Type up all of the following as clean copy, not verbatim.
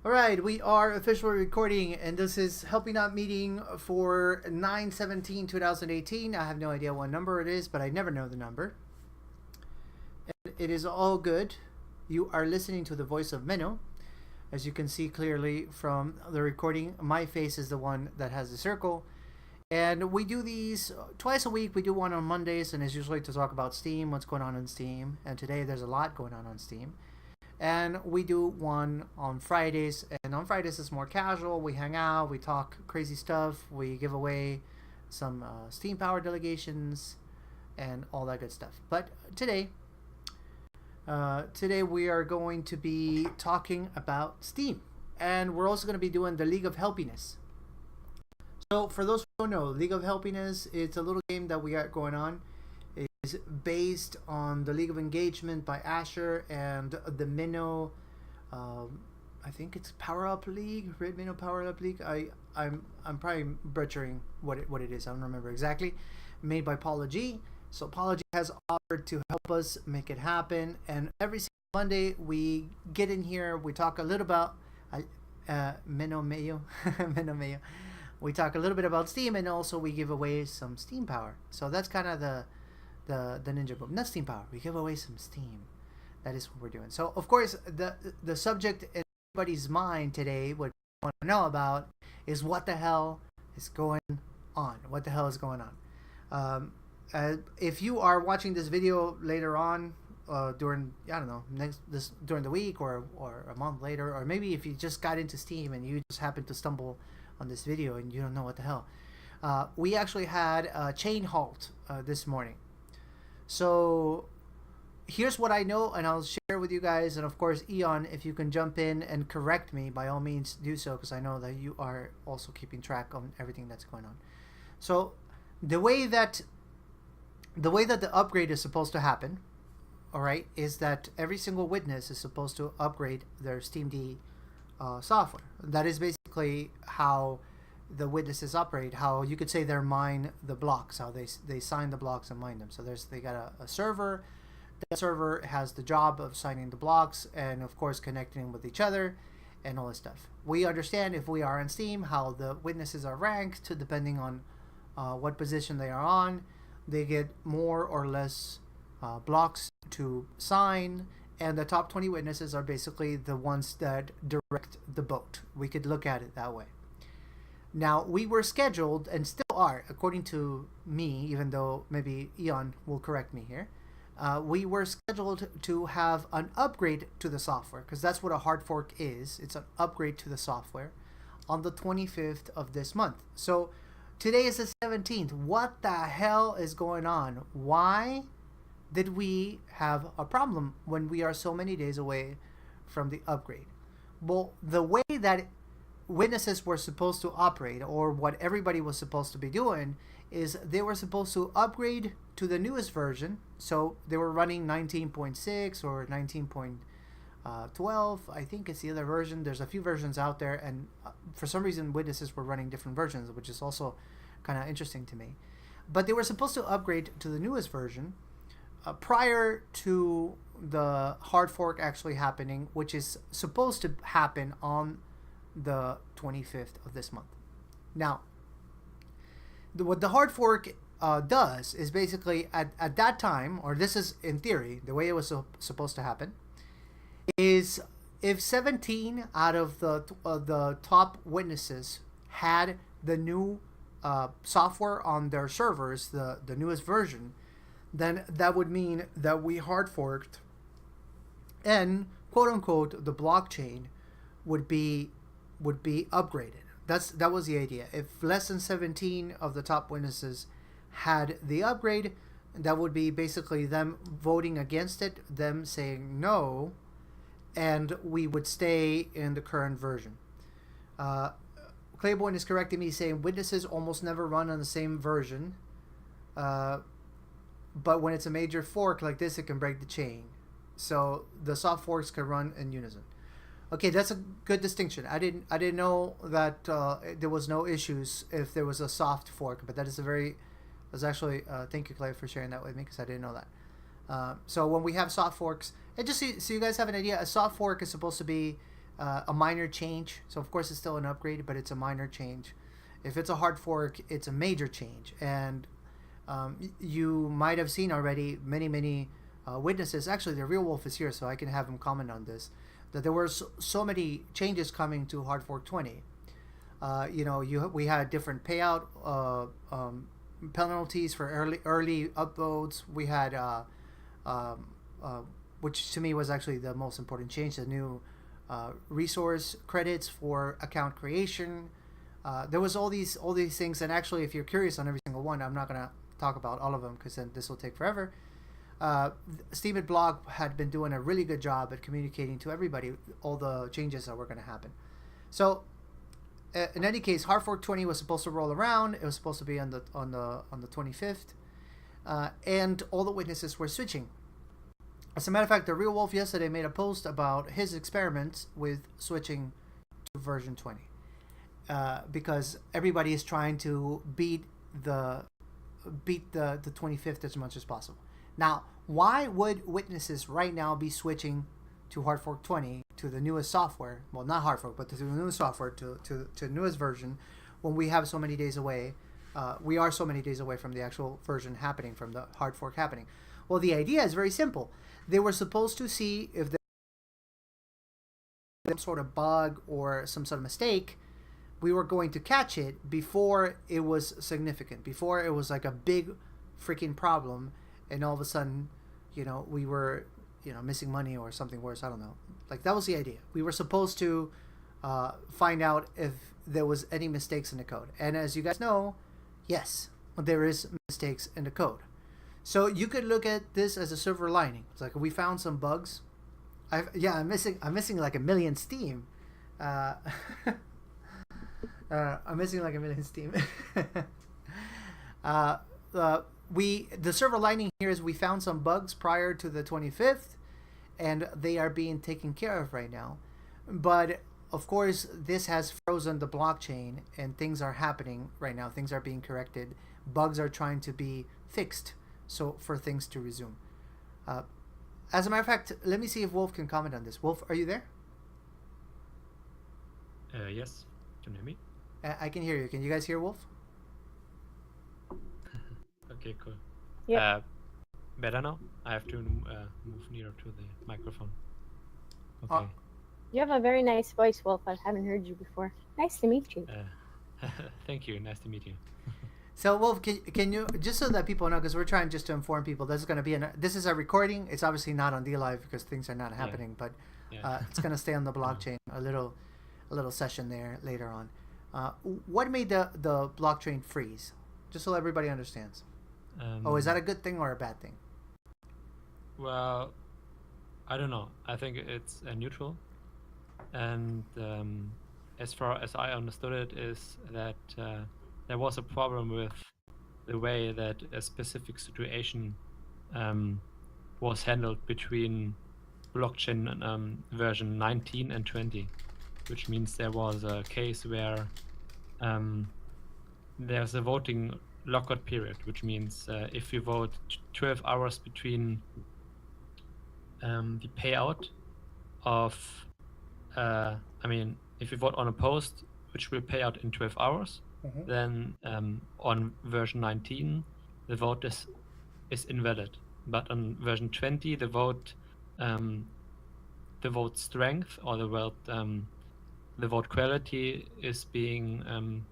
All right, we are officially recording, and this is Helping Out meeting for 9/17/2018. I have no idea what number it is, but I never know the number. And it is all good. You are listening to the voice of Menno. As you can see clearly from the recording, my face is the one that has the circle. And we do these twice a week. We do one on Mondays, and it's usually to talk about Steam, what's going on Steam. And today there's a lot going on Steam. And we do one on Fridays, and on Fridays it's more casual. We hang out, we talk crazy stuff, we give away some Steam Power delegations and all that good stuff. But today we are going to be talking about Steam, and we're also going to be doing the League of Helpiness. So for those who don't know, League of Helpiness, it's a little game that we got going on. Is based on the League of Engagement by Asher and the Minnow, I think it's Power Up League, Red Minnow Power Up League. I'm probably butchering what it is. I don't remember exactly. Made by Paula G. So Paula G has offered to help us make it happen, and every single Monday we get in here. We talk a little about Minnow Mayo, Minnow Mayo. We talk a little bit about Steam, and also we give away some Steam Power. So that's kind of the ninja book, not Steam Power. We give away some Steam. That is what we're doing. So of course the subject in everybody's mind today, what we want to know about, is what the hell is going on. What the hell is going on? If you are watching this video later on, during during the week or a month later, or maybe if you just got into Steam and you just happened to stumble on this video and you don't know what the hell, we actually had a chain halt this morning. So here's what I know, and I'll share with you guys. And of course, Eon, if you can jump in and correct me, by all means do so, because I know that you are also keeping track on everything that's going on. So the way that the upgrade is supposed to happen, all right, is that every single witness is supposed to upgrade their SteamD software. That is basically how the witnesses operate, how you could say they mine the blocks, how they sign the blocks and mine them. So they got a server. That server has the job of signing the blocks and of course connecting with each other and all this stuff. We understand, if we are on Steam, how the witnesses are ranked depending on what position they are on. They get more or less blocks to sign, and the top 20 witnesses are basically the ones that direct the boat. We could look at it that way. Now, we were scheduled, and still are, according to me, even though maybe Eon will correct me here, we were scheduled to have an upgrade to the software, because that's what a hard fork is. It's an upgrade to the software on the 25th of this month. So today is the 17th. What the hell is going on? Why did we have a problem when we are so many days away from the upgrade? Well, the way that witnesses were supposed to operate, or what everybody was supposed to be doing, is they were supposed to upgrade to the newest version. So they were running 19.6 or 19.12. I think it's the other version. There's a few versions out there, and for some reason witnesses were running different versions, which is also kind of interesting to me. But they were supposed to upgrade to the newest version prior to the hard fork actually happening, which is supposed to happen on the 25th of this month. Now, what the hard fork does is basically at that time, or this is in theory the way it was supposed to happen, is if 17 out of the top witnesses had the new software on their servers, the newest version, then that would mean that we hard forked, and quote unquote the blockchain would be upgraded. That was the idea. If less than 17 of the top witnesses had the upgrade, that would be basically them voting against it, them saying no, and we would stay in the current version. Claiborne is correcting me, saying witnesses almost never run on the same version, but when it's a major fork like this, it can break the chain. So the soft forks can run in unison. Okay, that's a good distinction. I didn't know that there was no issues if there was a soft fork, but that's actually thank you, Clay, for sharing that with me, because I didn't know that. So when we have soft forks, and just so you guys have an idea, a soft fork is supposed to be a minor change. So of course it's still an upgrade, but it's a minor change. If it's a hard fork, it's a major change. And you might have seen already many witnesses. Actually, the real Wolf is here, so I can have him comment on this. That there were so many changes coming to hard fork 20. We had different payout penalties for early upvotes. We had which to me was actually the most important change, the new resource credits for account creation. There was all these things, and actually, if you're curious on every single one, I'm not gonna talk about all of them because then this will take forever. Steemit Blog had been doing a really good job at communicating to everybody all the changes that were going to happen. So, in any case, hard fork 20 was supposed to roll around. It was supposed to be on the 25th, and all the witnesses were switching. As a matter of fact, the Real Wolf yesterday made a post about his experiments with switching to version 20, because everybody is trying to beat the 25th as much as possible. Now, why would witnesses right now be switching to hard fork 20 to the newest software? Well, not hard fork, but to the newest software, to the newest version, when we have so many days away? We are so many days away from the actual version happening, from the hard fork happening. Well, the idea is very simple. They were supposed to see if there was some sort of bug or some sort of mistake. We were going to catch it before it was significant, before it was like a big freaking problem, and all of a sudden, we were, missing money or something worse. I don't know. Like, that was the idea. We were supposed to find out if there was any mistakes in the code. And as you guys know, yes, there is mistakes in the code. So you could look at this as a silver lining. It's like, we found some bugs. I'm missing like 1 million Steam. I'm missing like 1 million Steam. The silver lining here is we found some bugs prior to the 25th, and they are being taken care of right now. But of course, this has frozen the blockchain, and things are happening right now. Things are being corrected. Bugs are trying to be fixed, so for things to resume. As a matter of fact, let me see if Wolf can comment on this. Wolf, are you there? Yes. Can you hear me? I can hear you. Can you guys hear Wolf? Okay, cool. Yeah. Better now? I have to move nearer to the microphone. Okay. You have a very nice voice, Wolf. I haven't heard you before. Nice to meet you. Thank you. Nice to meet you. So Wolf, can you, just so that people know, because we're trying just to inform people, this is going to be this is a recording. It's obviously not on DLive because things are not happening, but it's going to stay on the blockchain. A little session there later on. What made the blockchain freeze? Just so everybody understands. Is that a good thing or a bad thing? Well, I don't know. I think it's neutral, and as far as I understood it, is that there was a problem with the way that a specific situation was handled between blockchain version 19 and 20, which means there was a case where there's a voting lockout period, which means if you vote 12 hours between the payout of, if you vote on a post which will pay out in 12 hours, then on version 19 the vote is invalid. But on version 20 the vote strength, or the vote quality is being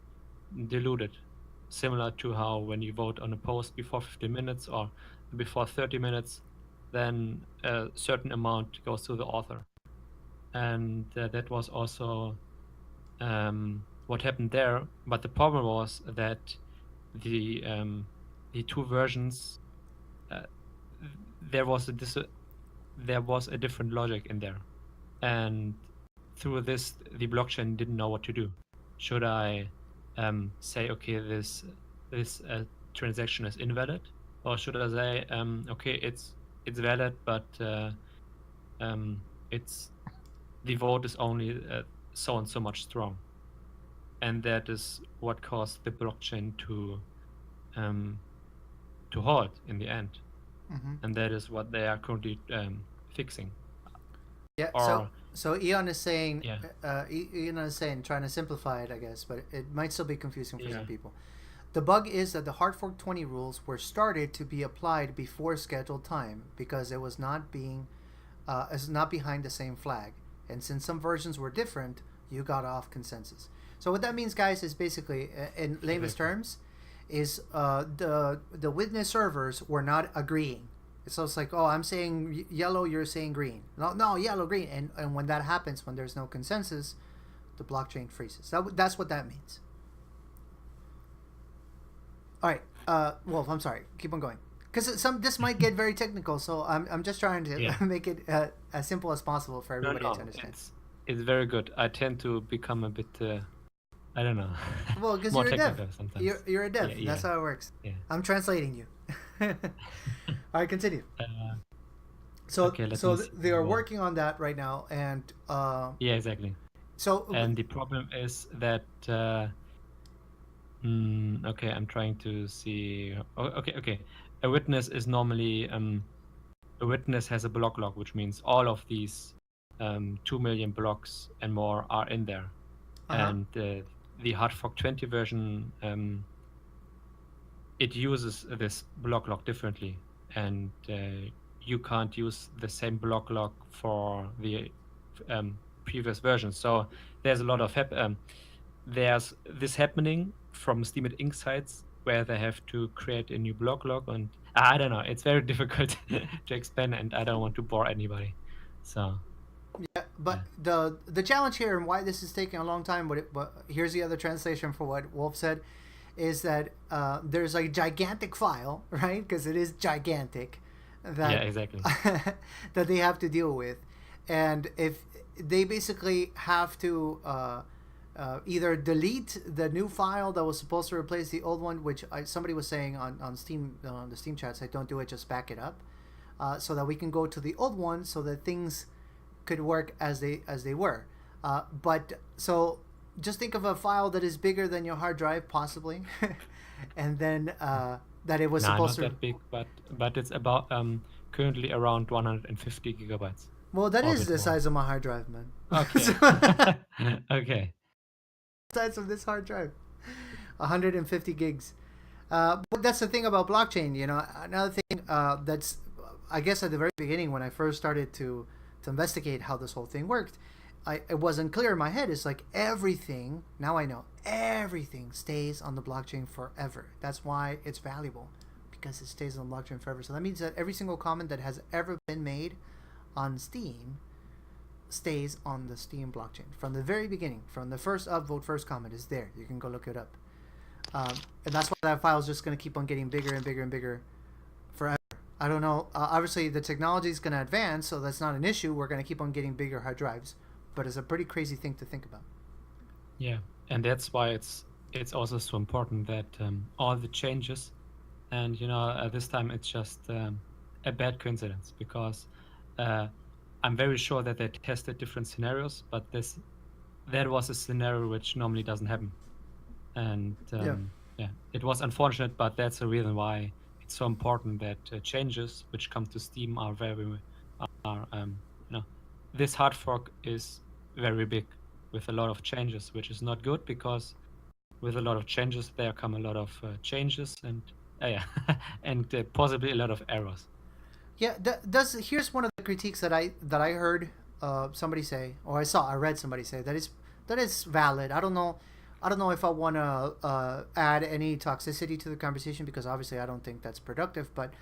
diluted, similar to how when you vote on a post before 15 minutes or before 30 minutes, then a certain amount goes to the author. And that was also what happened there. But the problem was that the two versions, there was a different logic in there, and through this the blockchain didn't know what to do. Should I say, okay, this transaction is invalid, or should I say, okay, it's valid, but the vote is only so and so much strong, and that is what caused the blockchain to halt in the end, and that is what they are currently fixing. Yeah. Or So Eon is saying, Yeah. Eon is saying, trying to simplify it, I guess, but it might still be confusing for some Yeah. people. The bug is that the hard fork 20 rules were started to be applied before scheduled time because it was not behind the same flag, and since some versions were different, you got off consensus. So what that means, guys, is basically, in layman's terms, is the witness servers were not agreeing. So it's like, oh, I'm saying yellow, you're saying green. No, yellow, green. And when that happens, when there's no consensus, the blockchain freezes. That's what that means. All right, Wolf, I'm sorry. Keep on going. Because this might get very technical, so I'm just trying to make it as simple as possible for everybody to understand. It's very good. I tend to become a bit, I don't know. Well, because more you're a dev. technical sometimes. You're a dev. That's how it works. Yeah. I'm translating you. All right, continue. So they are working on that right now, and yeah, exactly. So and the problem is that okay, I'm trying to see. Okay. A witness is normally a witness has a block log, which means all of these 2 million blocks and more are in there. And the hard fork 20 version, it uses this block log differently, and you can't use the same block log for the previous version. So there's a lot of there's this happening from Steemit Inc. sites where they have to create a new block log, and I don't know, it's very difficult to explain, and I don't want to bore anybody. So yeah, but the challenge here and why this is taking a long time, but here's the other translation for what Wolf said, is that there's a gigantic file, right? Because it is gigantic. That, yeah, exactly. that they have to deal with, and if they basically have to either delete the new file that was supposed to replace the old one, which somebody was saying on Steam, on the Steam chat, say don't do it, just back it up, so that we can go to the old one, so that things could work as they were. But so just think of a file that is bigger than your hard drive, possibly, and then that it was supposed to. Not that big, but it's about currently around 150 gigabytes. Well, that is the size of my hard drive, man. Okay. Okay. Size of this hard drive, 150 gigs. But that's the thing about blockchain. You know, another thing that's, I guess, at the very beginning when I first started to investigate how this whole thing worked, it wasn't clear in my head. It's like everything, now I know, everything stays on the blockchain forever. That's why it's valuable, because it stays on the blockchain forever. So that means that every single comment that has ever been made on Steam stays on the Steam blockchain from the very beginning. From the first upvote, first comment is there. You can go look it up. And that's why that file is just going to keep on getting bigger and bigger and bigger forever. I don't know. Obviously, the technology is going to advance, so that's not an issue. We're going to keep on getting bigger hard drives. But it's a pretty crazy thing to think about. Yeah, and that's why it's also so important that all the changes, and this time it's just a bad coincidence, because I'm very sure that they tested different scenarios, but that was a scenario which normally doesn't happen, and it was unfortunate, but that's the reason why it's so important that changes which come to Steam are this hard fork is very big with a lot of changes, which is not good, because with a lot of changes there come a lot of changes and and possibly a lot of errors. Yeah, here's one of the critiques that I heard somebody say, or I read somebody say that is valid. I don't know if I want to add any toxicity to the conversation, because obviously I don't think that's productive, but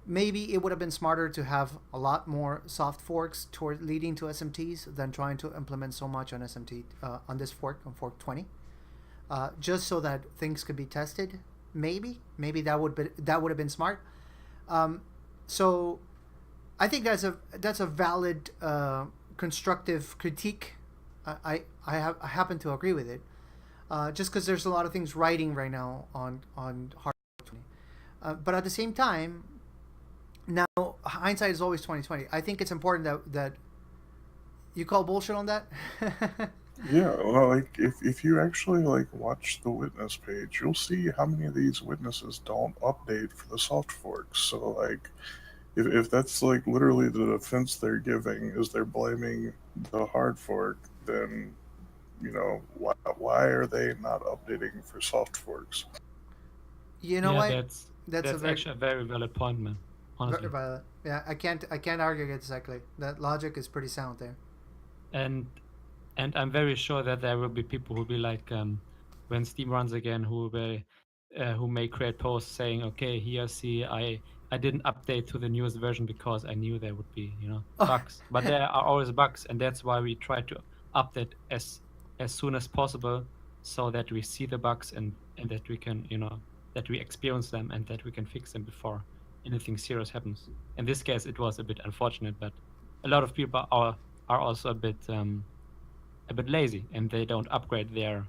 maybe it would have been smarter to have a lot more soft forks toward leading to SMTs than trying to implement so much on SMT on this fork, on fork 20, just so that things could be tested. Maybe that would have been smart. So I think that's a valid constructive critique. I happen to agree with it. Just because there's a lot of things writing right now on hard 20, but at the same time, now hindsight is always 20/20. I think it's important that you call bullshit on that. Yeah, well, like if you actually watch the witness page, you'll see how many of these witnesses don't update for the soft forks. So if that's like literally the defense they're giving is they're blaming the hard fork, then why are they not updating for soft forks? You know Yeah, what? that's That's a actually a very valid point, man. Honestly. Violet. Yeah, I can't argue exactly. That logic is pretty sound there. And I'm very sure that there will be people who be like, when Steam runs again, who may create posts saying, okay, here, see, I didn't update to the newest version because I knew there would be, bugs. But there are always bugs, and that's why we try to update as soon as possible, so that we see the bugs and that we can, that we experience them and that we can fix them before anything serious happens. In this case, it was a bit unfortunate, but a lot of people are also a bit lazy, and they don't upgrade their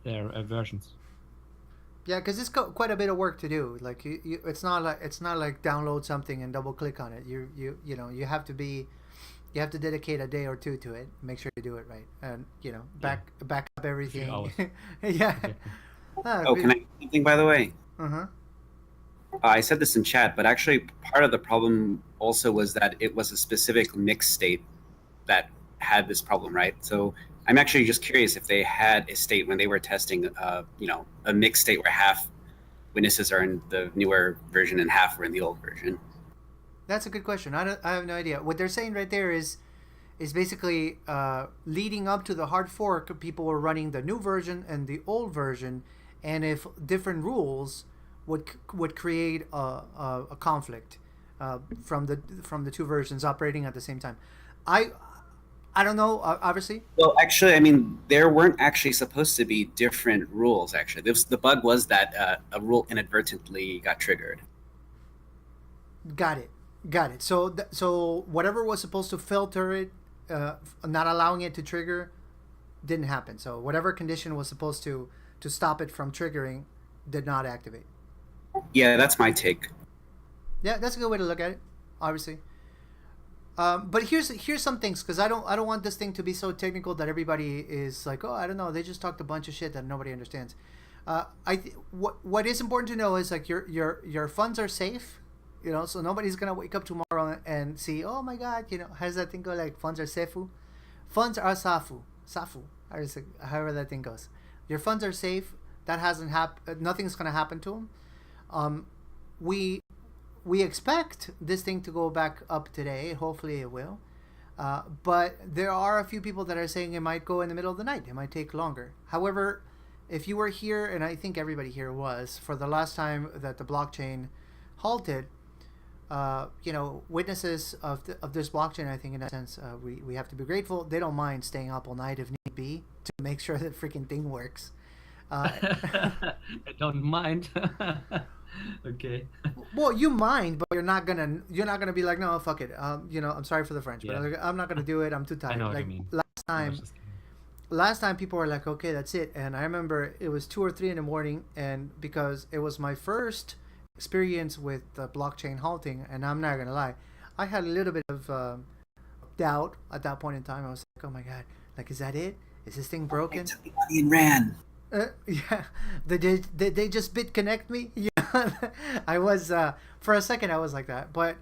versions. Yeah, because it's quite a bit of work to do. Like it's not like download something and double click on it. You have to dedicate a day or two to it. Make sure you do it right, and back up everything. Yeah. Oh, can I say something, by the way? I said this in chat, but actually part of the problem also was that it was a specific mixed state that had this problem, right? So I'm actually just curious if they had a state when they were testing, a mixed state where half witnesses are in the newer version and half were in the old version. That's a good question. I have no idea. What they're saying right there is basically leading up to the hard fork, people were running the new version and the old version, and if different rules would create a conflict from the two versions operating at the same time. I don't know, obviously. Well, actually, I mean, there weren't actually supposed to be different rules, actually. The bug was that a rule inadvertently got triggered. Got it. So whatever was supposed to filter it, not allowing it to trigger, didn't happen. So whatever condition was supposed to stop it from triggering did not activate. Yeah, that's my take. Yeah, that's a good way to look at it, obviously. But here's some things, because I don't want this thing to be so technical that everybody is like, oh, I don't know, they just talked a bunch of shit that nobody understands. What is important to know is like your funds are safe, so nobody's gonna wake up tomorrow and see, oh my god, how does that thing go? Like, funds are safu, funds are safu, however that thing goes. Your funds are safe. That hasn't happened. Nothing's gonna happen to them. We expect this thing to go back up today. Hopefully it will. But there are a few people that are saying it might go in the middle of the night. It might take longer. However, if you were here, and I think everybody here was, for the last time that the blockchain halted, witnesses of this blockchain, I think in that sense, we have to be grateful. They don't mind staying up all night if need be to make sure that freaking thing works. I don't mind. Okay. Well, you mind, but you're not gonna be like, no, fuck it. I'm sorry for the French, but I'm not gonna do it. I'm too tired. I know what like you mean. Last time people were like, okay, that's it. And I remember it was 2 or 3 in the morning, and because it was my first experience with the blockchain halting, and I'm not gonna lie, I had a little bit of doubt at that point in time. I was like, oh my god, like, is that it? Is this thing broken? I took the money and ran. Yeah, they just BitConnect me. Yeah, I was for a second I was like that, but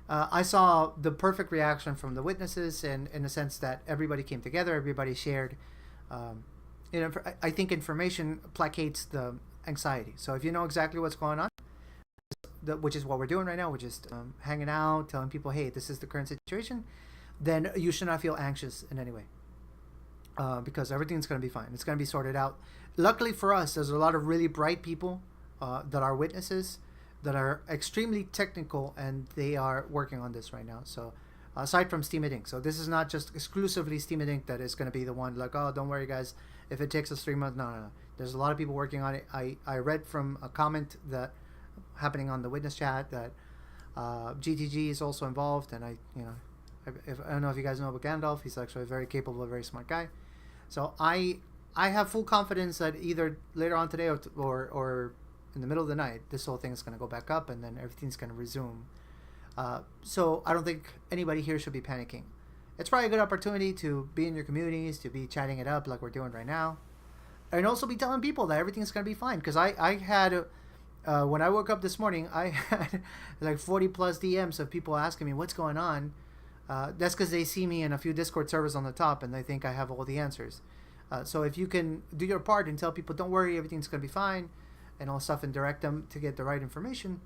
I saw the perfect reaction from the witnesses, and in the sense that everybody came together, everybody shared. I think information placates the anxiety. So if you know exactly what's going on, which is what we're doing right now, we're just hanging out, telling people, hey, this is the current situation, then you should not feel anxious in any way. Because everything's going to be fine. It's going to be sorted out. Luckily for us, there's a lot of really bright people that are witnesses that are extremely technical, and they are working on this right now. So aside from Steemit Inc. So this is not just exclusively Steemit Inc. that is going to be the one like, oh, don't worry guys, if it takes us 3 months. No. There's a lot of people working on it. I read from a comment that happening on the witness chat that GTG is also involved, and I don't know if you guys know about Gandalf. He's actually a very capable, very smart guy. So I have full confidence that either later on today or in the middle of the night, this whole thing is going to go back up, and then everything's going to resume. So I don't think anybody here should be panicking. It's probably a good opportunity to be in your communities, to be chatting it up like we're doing right now, and also be telling people that everything's going to be fine. Because I had when I woke up this morning, I had like 40 plus DMs of people asking me what's going on. That's because they see me in a few Discord servers on the top and they think I have all the answers. So if you can do your part and tell people, don't worry, everything's going to be fine and all stuff, and direct them to get the right information,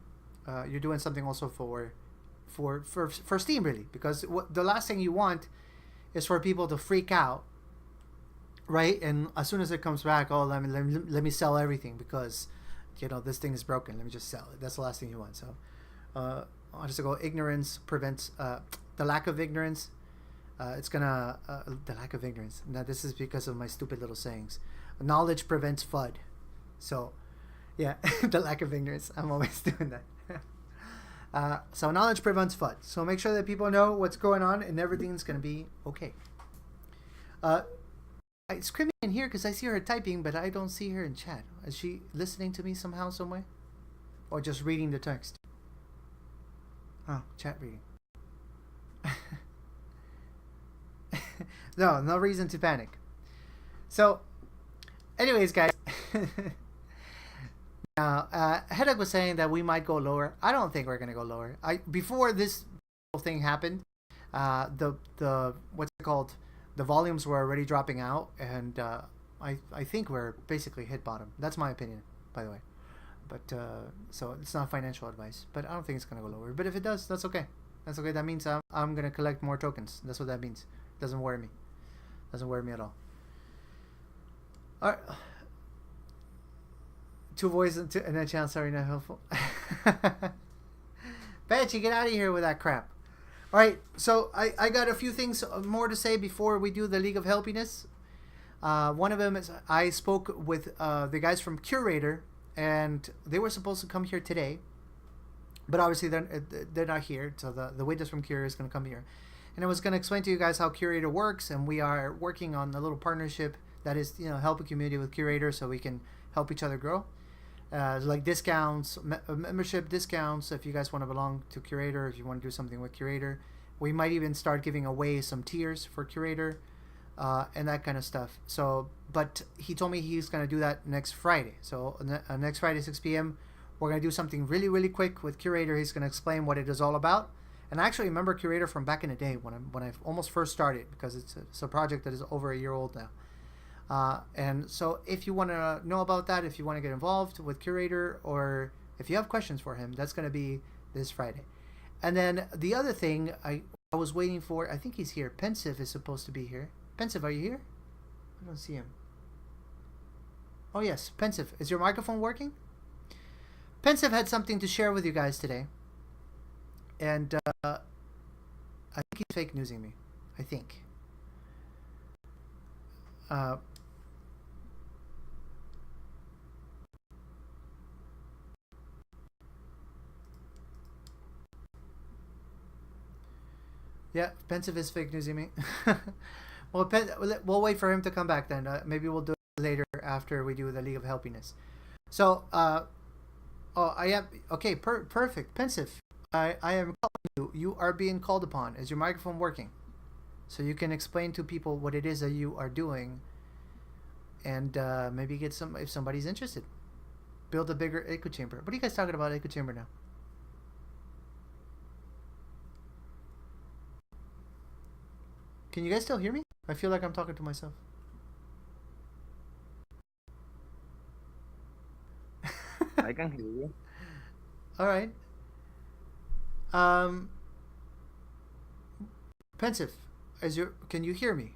you're doing something also for Steam, really. Because the last thing you want is for people to freak out, right? And as soon as it comes back, oh, let me sell everything because, this thing is broken. Let me just sell it. That's the last thing you want. So I'll just go, ignorance prevents... the lack of ignorance, the lack of ignorance. Now, this is because of my stupid little sayings. Knowledge prevents FUD. So, yeah, the lack of ignorance. I'm always doing that. So, knowledge prevents FUD. So, make sure that people know what's going on and everything's going to be okay. It's Crimmy in here because I see her typing, but I don't see her in chat. Is she listening to me somehow, some way? Or just reading the text? Oh, chat reading. No reason to panic. So, anyways, guys. Now, Headache was saying that we might go lower. I don't think we're gonna go lower. Before this whole thing happened, the what's it called? The volumes were already dropping out, and I think we're basically hit bottom. That's my opinion, by the way. But so it's not financial advice. But I don't think it's gonna go lower. But if it does, that's okay. That's okay. That means I'm gonna collect more tokens. That's what that means. Doesn't worry me. Doesn't worry me at all. All right. Two voices and a chance. Sorry, not helpful. Betchy, get out of here with that crap. All right. So I got a few things more to say before we do the League of Helpiness. One of them is I spoke with the guys from Curator, and they were supposed to come here today. But obviously they're not here, so the witness from Curator is going to come here. And I was going to explain to you guys how Curator works, and we are working on a little partnership that is, help a community with Curator so we can help each other grow. Like discounts, membership discounts, if you guys want to belong to Curator, if you want to do something with Curator. We might even start giving away some tiers for Curator, and that kind of stuff. So, but he told me he's going to do that next Friday. So next Friday, 6 p.m., we're going to do something really, really quick with Curator. He's going to explain what it is all about. And I actually remember Curator from back in the day when I almost first started, because it's a project that is over a year old now. And so if you want to know about that, if you want to get involved with Curator, or if you have questions for him, that's going to be this Friday. And then the other thing I was waiting for, I think he's here. Pensive is supposed to be here. Pensive, are you here? I don't see him. Oh, yes. Pensive, is your microphone working? Pensive had something to share with you guys today. And I think he's fake newsing me. I think. Yeah, Pensive is fake newsing me. Well, we'll wait for him to come back then. Maybe we'll do it later after we do the League of Helpiness. So, I am okay. Perfect, Pensive. I am calling you. You are being called upon. Is your microphone working? So you can explain to people what it is that you are doing, and maybe get some if somebody's interested. Build a bigger echo chamber. What are you guys talking about echo chamber now? Can you guys still hear me? I feel like I'm talking to myself. I can hear you. All right. Pensive, can you hear me?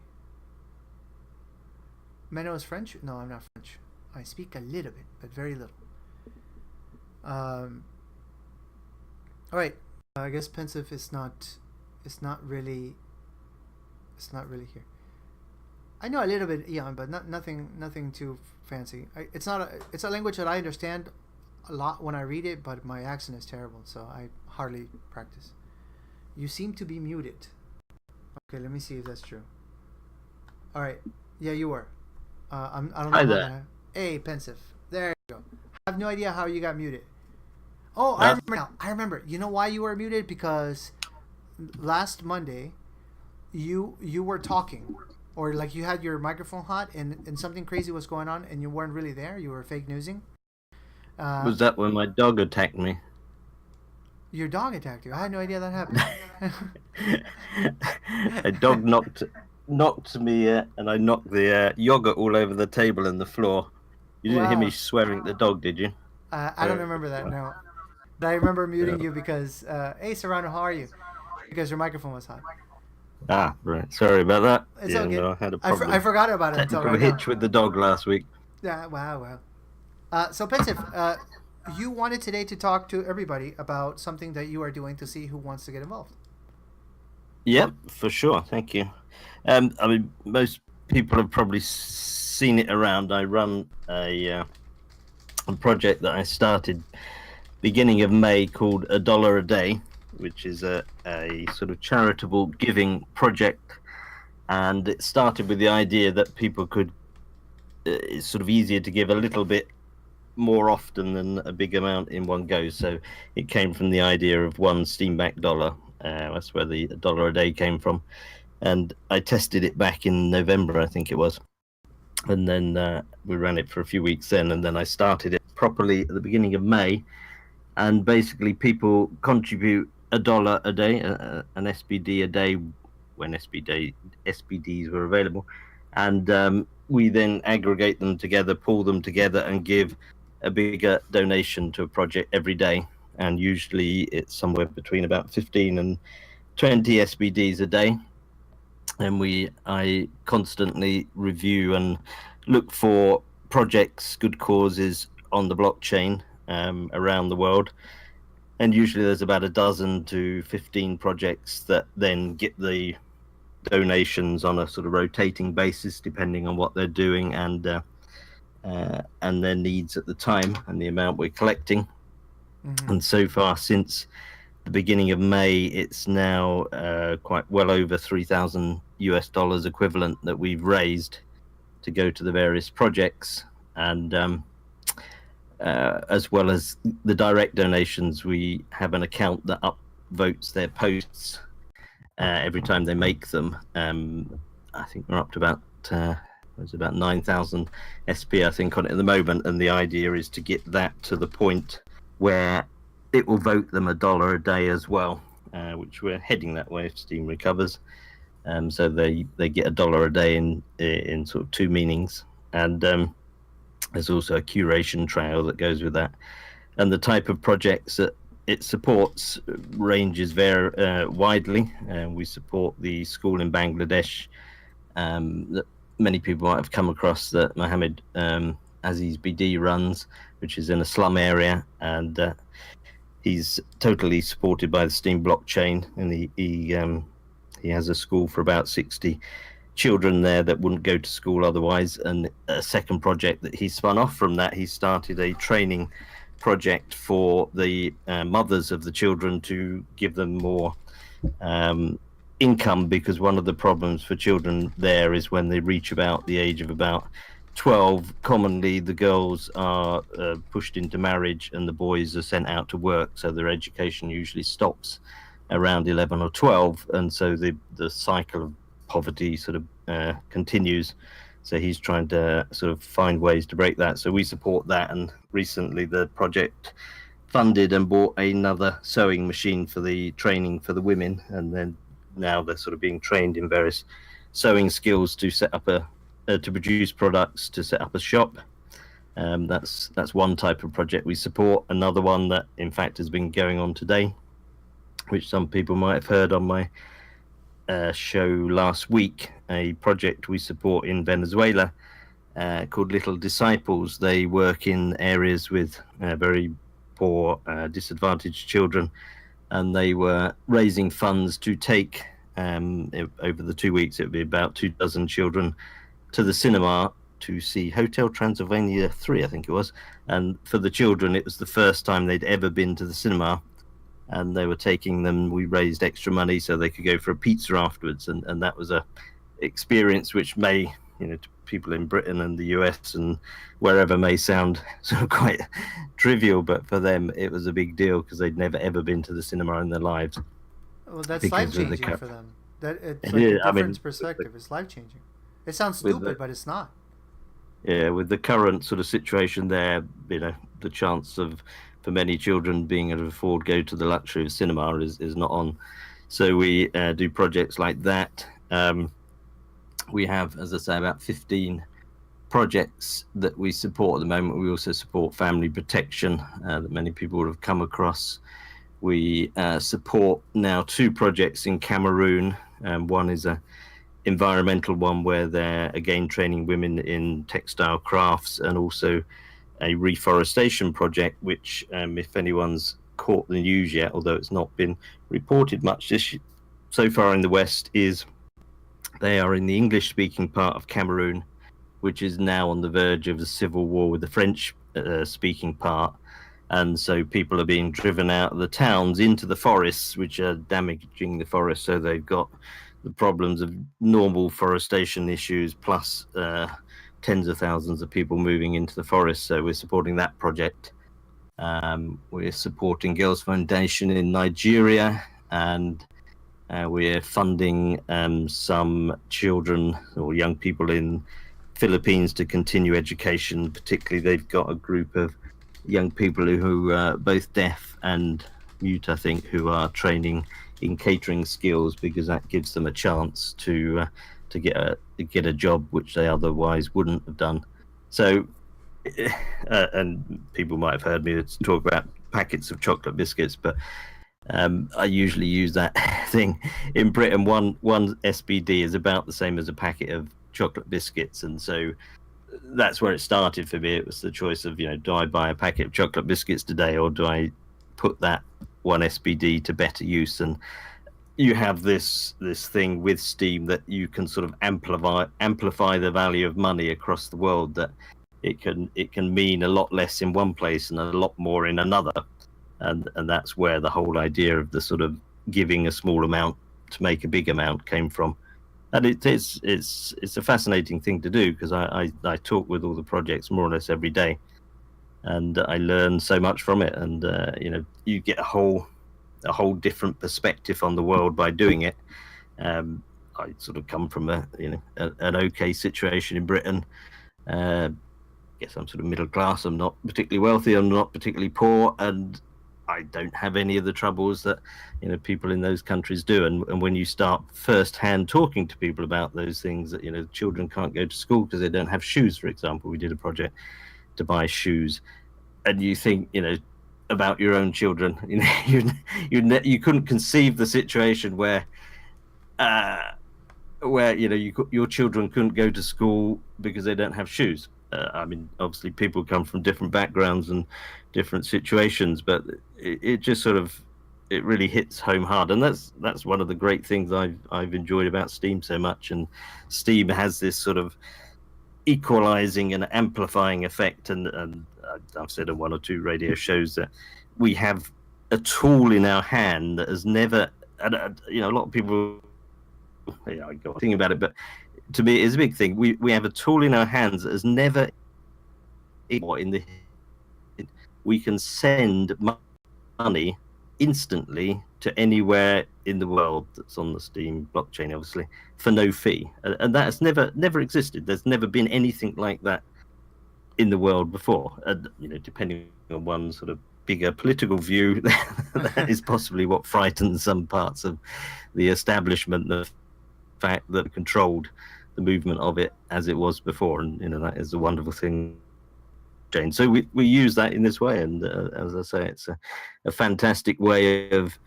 Menno is French? No, I'm not French. I speak a little bit, but very little. All right. I guess Pensive is not really here. I know a little bit, yeah, but nothing too fancy. It's a language that I understand a lot when I read it, but my accent is terrible, so I hardly practice. You seem to be muted. Okay, let me see if that's true. All right, yeah, you were. I don't know. Hi there. Hey, Pensive. There you go. I have no idea how you got muted. Oh, I remember now. I remember. You know why you were muted? Because last Monday, you were talking, or like you had your microphone hot, and something crazy was going on, and you weren't really there. You were fake newsing. Was that when my dog attacked me? Your dog attacked you. I had no idea that happened. A dog knocked me, and I knocked the yogurt all over the table and the floor. You didn't hear me swearing at the dog, did you? I don't remember that, no. But I remember muting you because, hey, Serrano, how are you? Because your microphone was hot. Ah, right. Sorry about that. It's okay. No, I had a problem. I forgot about it until Technical right hitch with the dog last week. Yeah, wow. So, Pensive, you wanted today to talk to everybody about something that you are doing to see who wants to get involved. Yep, for sure. Thank you. I mean, most people have probably seen it around. I run a project that I started beginning of May called $1 a Day, which is a sort of charitable giving project. And it started with the idea that people could, it's sort of easier to give a little bit more often than a big amount in one go. So it came from the idea of one Steamback dollar. That's where the $1 a day came from. And I tested it back in November, I think it was. And then we ran it for a few weeks then, and then I started it properly at the beginning of May. And basically people contribute $1 a day, an SBD a day when SBDs were available. And we then aggregate them together, pull them together, and give a bigger donation to a project every day. And usually it's somewhere between about 15 and 20 SBDs a day. And I constantly review and look for projects, good causes on the blockchain around the world. And usually there's about a dozen to 15 projects that then get the donations on a sort of rotating basis, depending on what they're doing and their needs at the time and the amount we're collecting. Mm-hmm. And so far, since the beginning of May, it's now quite well over $3,000 equivalent that we've raised to go to the various projects. And as well as the direct donations, we have an account that upvotes their posts every time they make them. I think we're up to about there's about 9,000 SP, I think, on it at the moment. And the idea is to get that to the point where it will vote them $1 a day as well, which we're heading that way if Steam recovers. So they get $1 a day in sort of two meanings. And there's also a curation trail that goes with that. And the type of projects that it supports ranges very widely. We support the school in Bangladesh that many people might have come across, that Mohammed Aziz BD runs, which is in a slum area, and he's totally supported by the Steam blockchain, and he has a school for about 60 children there that wouldn't go to school otherwise. And a second project that he spun off from that, he started a training project for the mothers of the children to give them more income, because one of the problems for children there is when they reach about the age of about 12, commonly the girls are pushed into marriage and the boys are sent out to work, so their education usually stops around 11 or 12, and so the cycle of poverty sort of continues. So he's trying to sort of find ways to break that, so we support that. And recently the project funded and bought another sewing machine for the training for the women, and then now they're sort of being trained in various sewing skills to set up to produce products, to set up a shop. That's one type of project we support. Another one that in fact has been going on today, which some people might have heard on my show last week, a project we support in Venezuela called Little Disciples. They work in areas with very poor, disadvantaged children, and they were raising funds to take over the 2 weeks, it would be about 24 children to the cinema to see Hotel Transylvania 3, I think it was. And for the children, it was the first time they'd ever been to the cinema, and they were taking them. We raised extra money so they could go for a pizza afterwards, and that was a experience which may, to people in Britain and the US and wherever, may sound sort of quite trivial, but for them it was a big deal because they'd never ever been to the cinema in their lives. Well, that's life-changing for them. That it's like a different perspective. It's life-changing. It sounds stupid, but it's not. Yeah, with the current sort of situation there, the chance of, for many children, being able to afford go to the luxury of cinema is not on. So we do projects like that. We have, as I say, about 15 projects that we support at the moment. We also support family protection that many people would have come across. We support now 2 projects in Cameroon. One is a environmental one where they're again training women in textile crafts, and also a reforestation project, which if anyone's caught the news yet, although it's not been reported much so far in the West, is they are in the English speaking part of Cameroon, which is now on the verge of a civil war with the French speaking part. And so people are being driven out of the towns into the forests, which are damaging the forest. So they've got the problems of normal forestation issues, plus tens of thousands of people moving into the forest. So we're supporting that project. We're supporting Girls Foundation in Nigeria, and we're funding some children or young people in Philippines to continue education. Particularly, they've got a group of young people who are both deaf and mute, I think, who are training in catering skills, because that gives them a chance to get a job which they otherwise wouldn't have done. So, and people might have heard me talk about packets of chocolate biscuits, but I usually use that thing. In Britain, one SBD is about the same as a packet of chocolate biscuits, and so that's where it started for me. It was the choice of, do I buy a packet of chocolate biscuits today, or do I put that one SBD to better use? And you have this thing with Steam that you can sort of amplify the value of money across the world, that it can mean a lot less in one place and a lot more in another. And that's where the whole idea of the sort of giving a small amount to make a big amount came from. And it's a fascinating thing to do, because I talk with all the projects more or less every day, and I learn so much from it. And you get a whole different perspective on the world by doing it. I sort of come from an okay situation in Britain. Guess I'm sort of middle class. I'm not particularly wealthy. I'm not particularly poor, and I don't have any of the troubles that people in those countries do. And when you start firsthand talking to people about those things, that children can't go to school because they don't have shoes, for example. We did a project to buy shoes, and you think about your own children. You couldn't conceive the situation where your children couldn't go to school because they don't have shoes. I mean, obviously people come from different backgrounds and different situations, but it just sort of, it really hits home hard. And that's one of the great things I've enjoyed about Steam so much. And Steam has this sort of equalizing and amplifying effect. And I've said on 1 or 2 radio shows that we have a tool in our hand that has never, a lot of people, I go on thinking about it, but to me it's a big thing. We have a tool in our hands that has never we can send money instantly to anywhere in the world that's on the Steam blockchain, obviously, for no fee, and that has never existed. There's never been anything like that in the world before. And depending on one sort of bigger political view, that is possibly what frightens some parts of the establishment, the fact that controlled the movement of it as it was before. And that is a wonderful thing, Jane. So we use that in this way, and as I say, it's a fantastic way of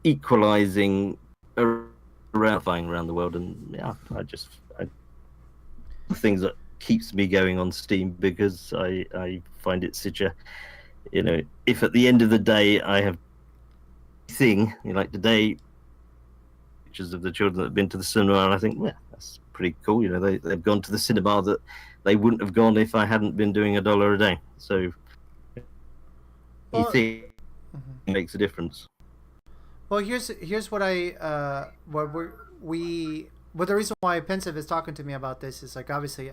equalizing around the world. And things that keeps me going on Steam, because I find it such a, if at the end of the day I have like today, pictures of the children that have been to the cinema, and I think, that's pretty cool. They've gone to the cinema that they wouldn't have gone if I hadn't been doing $1 a day. So you think it makes a difference. Well, here's what the reason why Pensive is talking to me about this is, like, obviously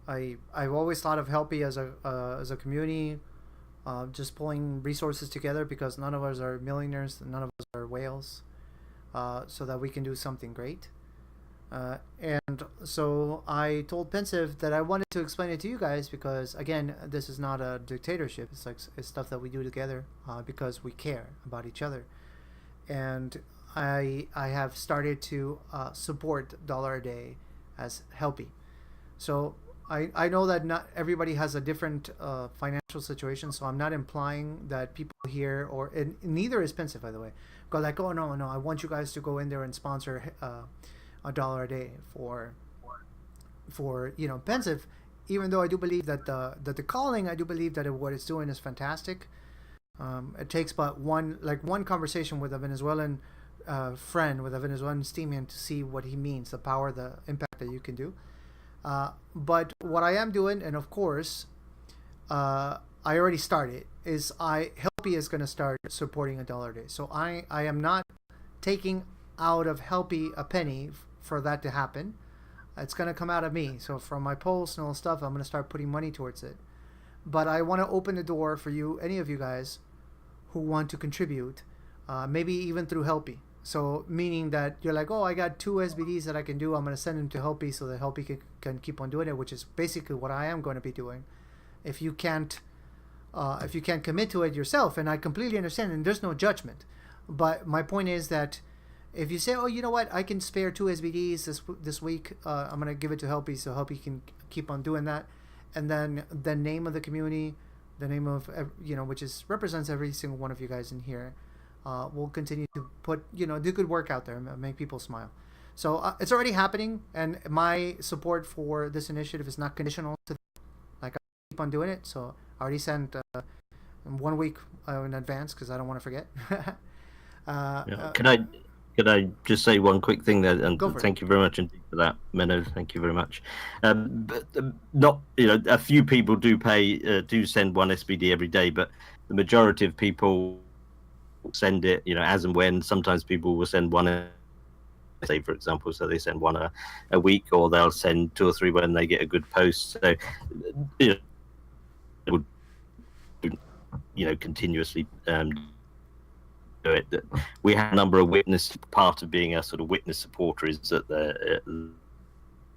I've always thought of Helpy as a community, just pulling resources together, because none of us are millionaires, none of us are whales, so that we can do something great. And so I told Pensive that I wanted to explain it to you guys because, again, this is not a dictatorship. It's like it's stuff that we do together because we care about each other. And I have started to support $1 a day as Helpy. So I know that not everybody has a different financial situation, so I'm not implying that people here, and neither is Pensive, by the way, go like, oh, no, I want you guys to go in there and sponsor $1 a day for Pensive, even though I do believe that the calling, I do believe that what it's doing is fantastic. It takes but one conversation with a Venezuelan friend, with a Venezuelan Steamian, to see what he means, the power, the impact that you can do. But what I am doing, and of course, I already started, is Helpy is going to start supporting $1 a day. So I am not taking out of Helpy a penny for that to happen. It's going to come out of me. So from my posts and all stuff, I'm going to start putting money towards it. But I want to open the door for you, any of you guys who want to contribute, maybe even through Helpy. So meaning that you're like, oh, I got 2 SBDs that I can do. I'm going to send them to Helpy so that Helpy can keep on doing it, which is basically what I am going to be doing. If you can't commit to it yourself, and I completely understand, and there's no judgment. But my point is that if you say, oh, you know what, I can spare 2 SBDs this week, I'm going to give it to Helpy so Helpy can keep on doing that. And then the name of the community, the name of, which represents every single one of you guys in here, we'll continue to put, do good work out there and make people smile. So it's already happening, and my support for this initiative is not conditional to, like, I keep on doing it. So I already sent 1 week in advance because I don't want to forget. Could I just say one quick thing there? And thank it. you very much indeed for that, Menno. Thank you very much. But not, a few people do send 1 SBD every day, but the majority of people send it, as and when. Sometimes people will send 1, say, for example, so they send 1 a week, or they'll send 2 or 3 when they get a good post. So, continuously do it. We have a number of witness. Part of being a sort of witness supporter is that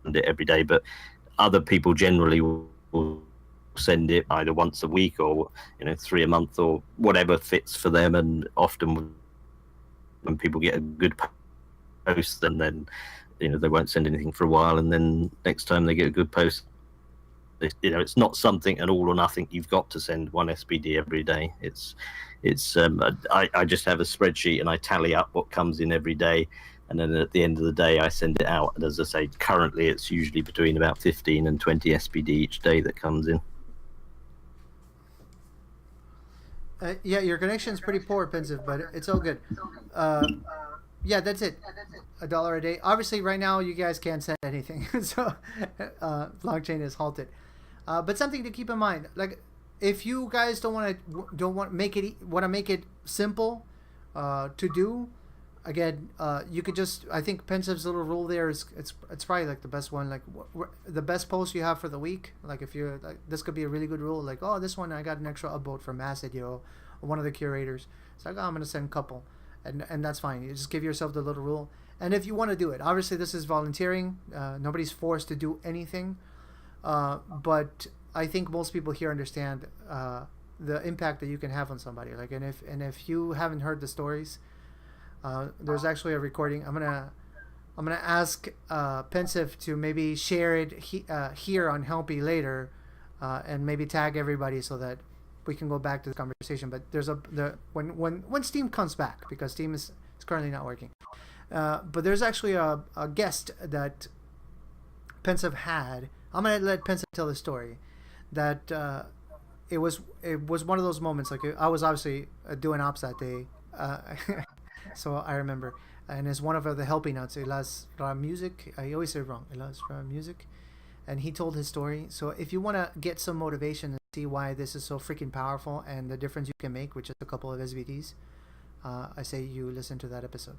it every day, but other people generally will send it either once a week or 3 a month or whatever fits for them. And often when people get a good post, then they won't send anything for a while, and then next time they get a good post, it's not something an all or nothing. You've got to send 1 SBD every day. I just have a spreadsheet and I tally up what comes in every day, and then at the end of the day I send it out. And as I say, currently it's usually between about 15 and 20 SBD each day that comes in. Yeah, your connection's pretty poor, Pensive, but it's all good. Yeah, that's it. $1 a day. Obviously, right now you guys can't send anything, so blockchain is halted. But something to keep in mind, like, if you guys want to make it simple to do, again, you could just, I think Pensive's little rule there is it's probably like the best one, like the best post you have for the week. Like, if you're like, this could be a really good rule, like, oh, this one I got an extra upvote from Acid, one of the curators. It's like, oh, I'm gonna send a couple, and that's fine. You just give yourself the little rule, and if you want to do it, obviously this is volunteering. Nobody's forced to do anything, but I think most people here understand the impact that you can have on somebody. Like, and if you haven't heard the stories, there's actually a recording. I'm gonna ask Pensive to maybe share it here on Helpy later, and maybe tag everybody so that we can go back to the conversation. But there's when Steam comes back, because Steam is currently not working. But there's actually a guest that Pensive had. I'm gonna let Pensive tell the story. That it was one of those moments. Like, I was obviously doing ops that day, so I remember. And it's one of the helping outs, Elas Music. I always say it wrong. Elas Music, and he told his story. So if you want to get some motivation and see why this is so freaking powerful and the difference you can make with just a couple of SVDs, I say you listen to that episode.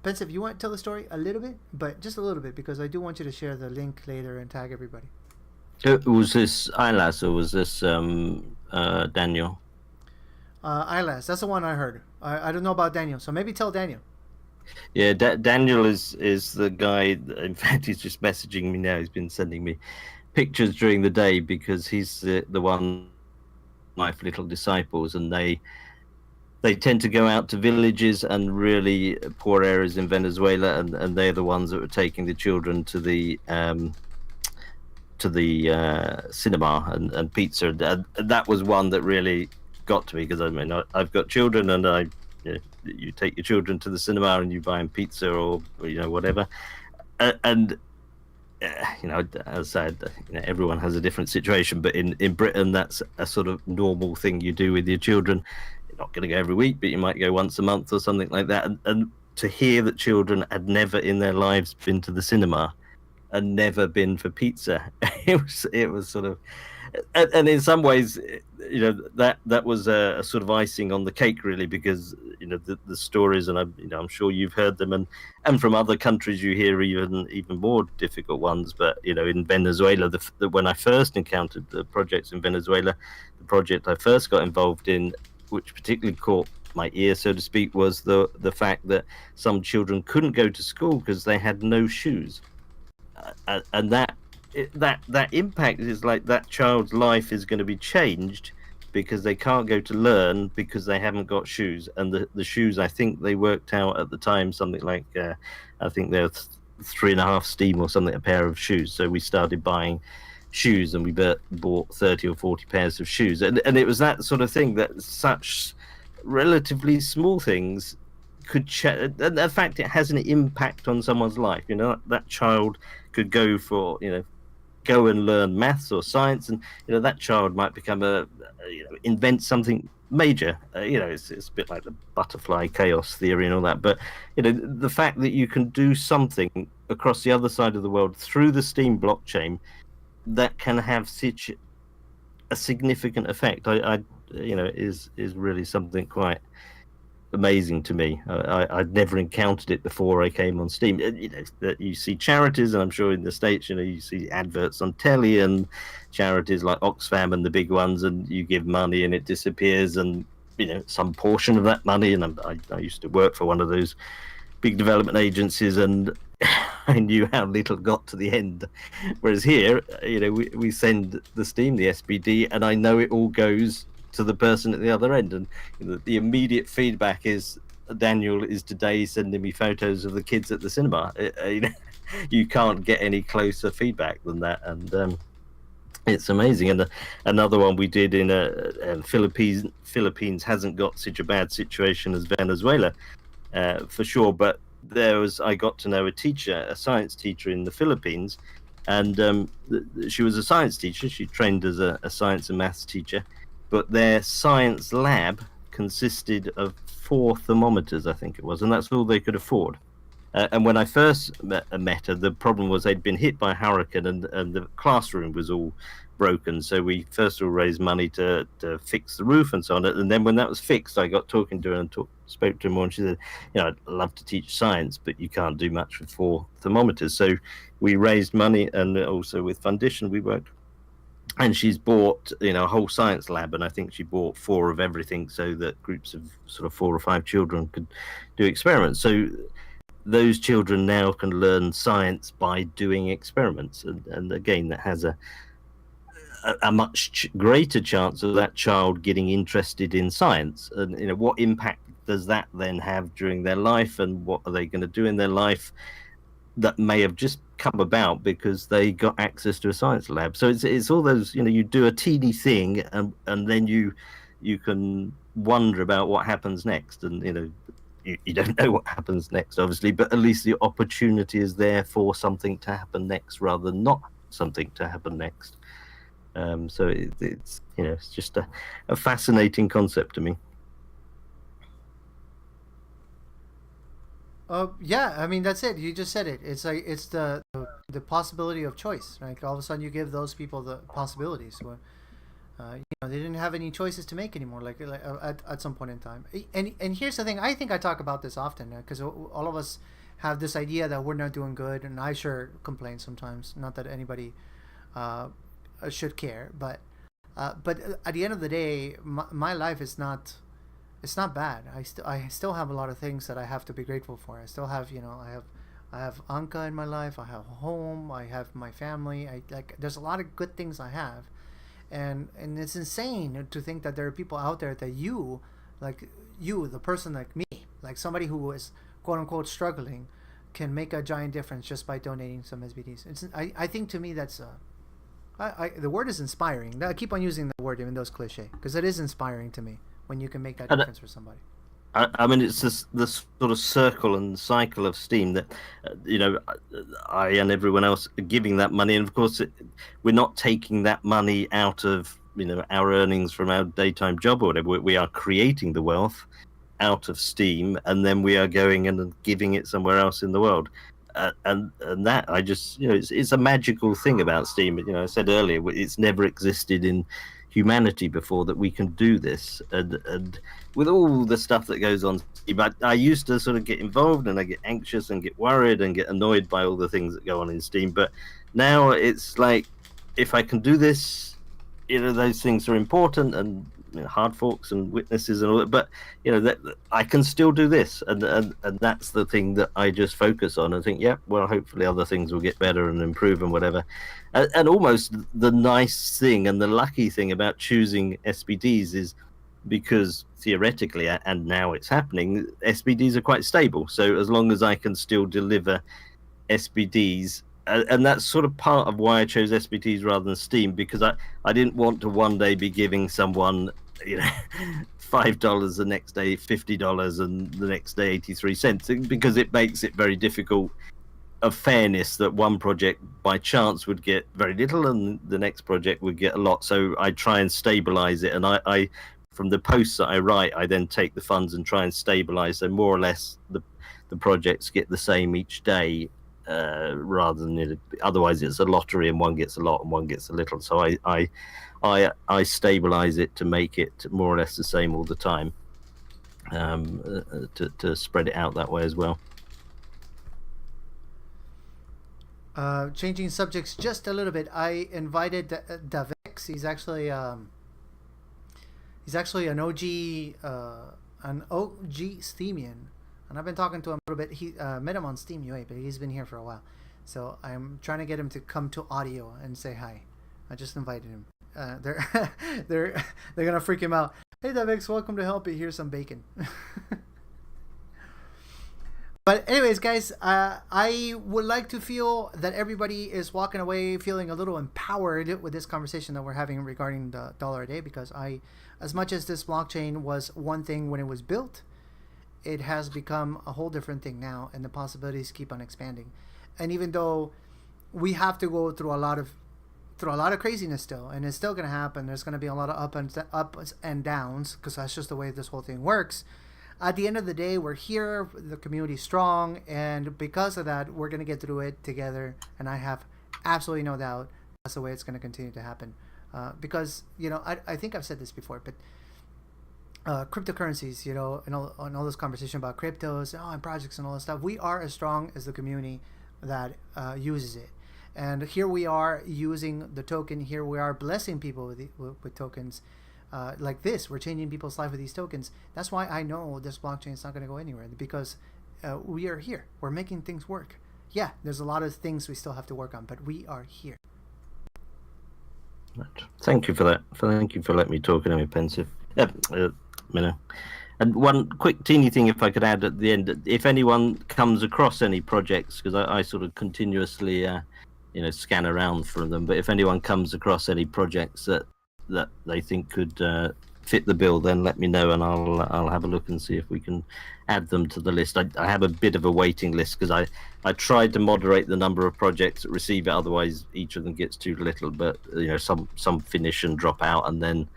Pensive, you want to tell the story a little bit, but just a little bit, because I do want you to share the link later and tag everybody. Was this Ilas or was this Daniel? Ilas, that's the one I heard. I don't know about Daniel, so maybe tell Daniel. Yeah, Daniel is the guy. In fact, he's just messaging me now. He's been sending me pictures during the day because he's the one, my little disciples, and they tend to go out to villages and really poor areas in Venezuela, and they're the ones that were taking the children to the cinema and pizza. And that was one that really got to me, because I mean I've got children, and you take your children to the cinema and you buy them pizza or whatever, and as I said, everyone has a different situation, but in Britain that's a sort of normal thing you do with your children. You're not going to go every week, but you might go once a month or something like that. And to hear that children had never in their lives been to the cinema and never been for pizza, it was sort of, and in some ways, that was a sort of icing on the cake, really, because the stories, and I'm sure you've heard them, and from other countries you hear even more difficult ones. But in Venezuela, when I first encountered the projects in Venezuela, the project I first got involved in, which particularly caught my ear, so to speak, was the fact that some children couldn't go to school because they had no shoes, and that impact is like that child's life is going to be changed because they can't go to learn because they haven't got shoes. And the shoes, I think they worked out at the time something like I think they're 3.5 steam or something, a pair of shoes. So we started buying shoes, and we bought 30 or 40 pairs of shoes, and it was that sort of thing, that such relatively small things could and the fact it has an impact on someone's life. That child could go and learn maths or science, and that child might become invent something major. It's a bit like the butterfly chaos theory and all that, but the fact that you can do something across the other side of the world through the Steam blockchain that can have such a significant effect, is really something quite amazing to me. I'd never encountered it before I came on Steam. That you see charities, and I'm sure in the States, you see adverts on telly, and charities like Oxfam and the big ones, and you give money and it disappears, and some portion of that money. And I used to work for one of those big development agencies, and I knew how little got to the end. Whereas here, we send the Steam, the SBD, and I know it all goes to the person at the other end, and the immediate feedback is Daniel is today sending me photos of the kids at the cinema. You can't get any closer feedback than that, and it's amazing. And another one we did in Philippines hasn't got such a bad situation as Venezuela, for sure, but I got to know a science teacher in the Philippines, and she was a science teacher. She trained as a science and maths teacher, but their science lab consisted of 4 thermometers, I think it was, and that's all they could afford. And when I first met her, the problem was they'd been hit by a hurricane, and the classroom was all broken. So we first of all raised money to fix the roof and so on. And then when that was fixed, I got talking to her and spoke to her more, and she said, I'd love to teach science, but you can't do much with 4 thermometers. So we raised money, and also with Fundition we worked. And she's bought, a whole science lab, and I think she bought 4 of everything, so that groups of sort of 4 or 5 children could do experiments. So those children now can learn science by doing experiments, and again, that has a much greater chance of that child getting interested in science. And what impact does that then have during their life, and what are they going to do in their life that may have just come about because they got access to a science lab? So it's all those, you do a teeny thing, and then you can wonder about what happens next, and you don't know what happens next, obviously, but at least the opportunity is there for something to happen next rather than not something to happen next. So it's just a fascinating concept to me. Yeah, I mean, that's it. You just said it. It's like it's the possibility of choice. Like all of a sudden, you give those people the possibilities. Where, they didn't have any choices to make anymore. Like at some point in time. And here's the thing. I think I talk about this often because all of us have this idea that we're not doing good, and I sure complain sometimes. Not that anybody should care, but at the end of the day, my life is not it's not bad. I still have a lot of things that I have to be grateful for. I still have, I have Anka in my life. I have a home. I have my family. There's a lot of good things I have, and it's insane to think that there are people out there that the person like me, like somebody who is quote unquote struggling, can make a giant difference just by donating some SBDs. I think to me that's the word is inspiring. I keep on using the word even though it's cliche, because it is inspiring to me when you can make that difference for somebody. I mean, it's the sort of circle and cycle of Steam that, I and everyone else are giving that money. And of course, we're not taking that money out of, our earnings from our daytime job or whatever. We are creating the wealth out of Steam, and then we are going and giving it somewhere else in the world. And that, I just, it's a magical thing about Steam. I said earlier, it's never existed in humanity before that we can do this, and with all the stuff that goes on, but I used to sort of get involved and I get anxious and get worried and get annoyed by all the things that go on in Steam. But now it's like, if I can do this, those things are important, and hard forks and witnesses and all that, but that I can still do this, and that's the thing that I just focus on and think, well, hopefully other things will get better and improve and whatever. And almost the nice thing and the lucky thing about choosing SBDs is, because theoretically, and now it's happening, SBDs are quite stable. So as long as I can still deliver SBDs, and that's sort of part of why I chose SBDs rather than Steam, because I didn't want to one day be giving someone, $5, the next day $50, and the next day 83 cents, because it makes it very difficult of fairness that one project by chance would get very little and the next project would get a lot. So I try and stabilize it, and I from the posts that I write, I then take the funds and try and stabilize, so more or less the projects get the same each day, rather than otherwise it's a lottery and one gets a lot and one gets a little. So I stabilize it to make it more or less the same all the time, to spread it out that way as well. Changing subjects just a little bit, I invited Davix. He's actually an OG Steamian, and I've been talking to him a little bit. He met him on Steam UA, but he's been here for a while, so I'm trying to get him to come to audio and say hi. I just invited him. They're gonna freak him out. Hey Davix, welcome to Help It. Here's some bacon. But anyways, guys, I would like to feel that everybody is walking away feeling a little empowered with this conversation that we're having regarding the dollar a day, because as much as this blockchain was one thing when it was built, it has become a whole different thing now, and the possibilities keep on expanding. And even though we have to go through a lot of craziness still, and it's still going to happen, there's going to be a lot of ups and downs, because that's just the way this whole thing works. At the end of the day, we're here, the community's strong, and because of that, we're going to get through it together, and I have absolutely no doubt that's the way it's going to continue to happen. Because, I think I've said this before, but cryptocurrencies, and all this conversation about cryptos and projects and all this stuff, we are as strong as the community that uses it. And here we are using the token, here we are blessing people with tokens. Like this, we're changing people's life with these tokens. That's why I know this blockchain is not going to go anywhere, because we are here. We're making things work. Yeah, there's a lot of things we still have to work on, but we are here. Thank you for that. Thank you for letting me talk. I'm pensive. And one quick teeny thing, if I could add at the end, if anyone comes across any projects, because I sort of continuously, scan around for them. But if anyone comes across any projects that they think could fit the bill, then let me know, and I'll have a look and see if we can add them to the list. I have a bit of a waiting list, because I tried to moderate the number of projects that receive it, otherwise each of them gets too little. But some finish and drop out, and then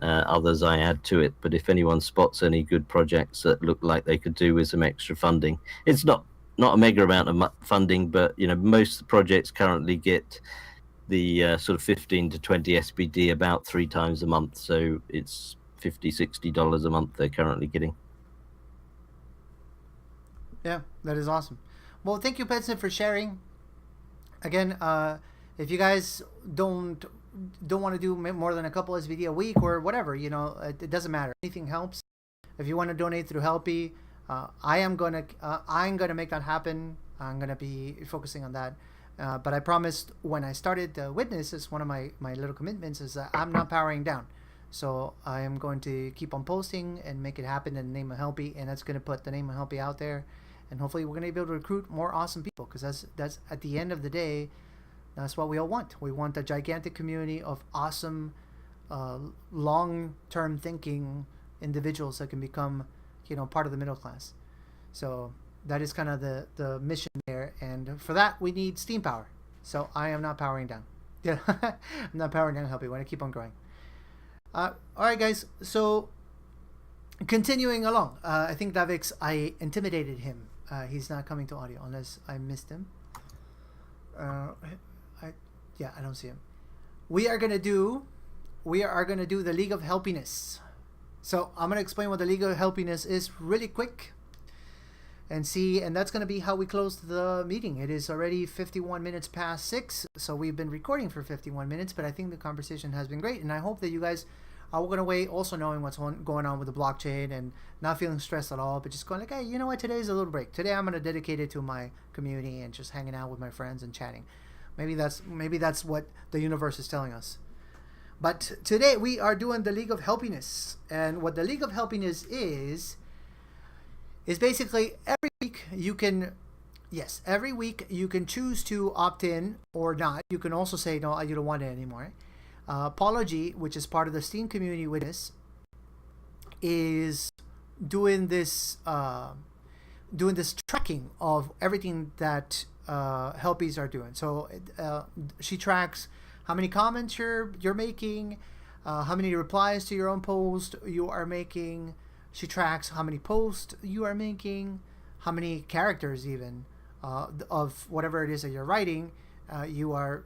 others I add to it. But if anyone spots any good projects that look like they could do with some extra funding, it's not a mega amount of funding, but most of the projects currently get the sort of 15 to 20 SBD about 3 times a month, so it's $50-$60 a month they're currently getting. Yeah, that is awesome. Well, thank you, Petson, for sharing. Again, if you guys don't want to do more than a couple SBD a week or whatever, it doesn't matter. Anything helps. If you want to donate through Helpy, I'm gonna make that happen. I'm gonna be focusing on that. But I promised when I started Witness, is one of my little commitments, is that I'm not powering down. So I am going to keep on posting and make it happen in the name of Helpy, and that's going to put the name of Helpy out there, and hopefully we're going to be able to recruit more awesome people, because that's at the end of the day, that's what we all want. We want a gigantic community of awesome, long-term thinking individuals that can become, part of the middle class. So that is kind of the mission there, and for that we need Steam power. So I am not powering down. Yeah, I'm not powering down Helpy. I want to keep on growing. All right, guys. So continuing along, I think Davix, I intimidated him. He's not coming to audio unless I missed him. I don't see him. We are gonna do the League of Helpiness. So I'm gonna explain what the League of Helpiness is really quick, and that's gonna be how we close the meeting. It is already 51 minutes past 6, so we've been recording for 51 minutes, but I think the conversation has been great, and I hope that you guys are walking away also knowing what's going on with the blockchain and not feeling stressed at all, but just going like, hey, you know what, today's a little break. Today I'm gonna dedicate it to my community and just hanging out with my friends and chatting. Maybe that's what the universe is telling us. But today we are doing the League of Helpiness, and what the League of Helpiness is basically every week you can choose to opt in or not. You can also say, no, you don't want it anymore. Paulo G, which is part of the Steam community Witness, is doing this tracking of everything that Helpies are doing. So she tracks how many comments you're making, how many replies to your own post you are making. She tracks how many posts you are making, how many characters even of whatever it is that you're writing, you're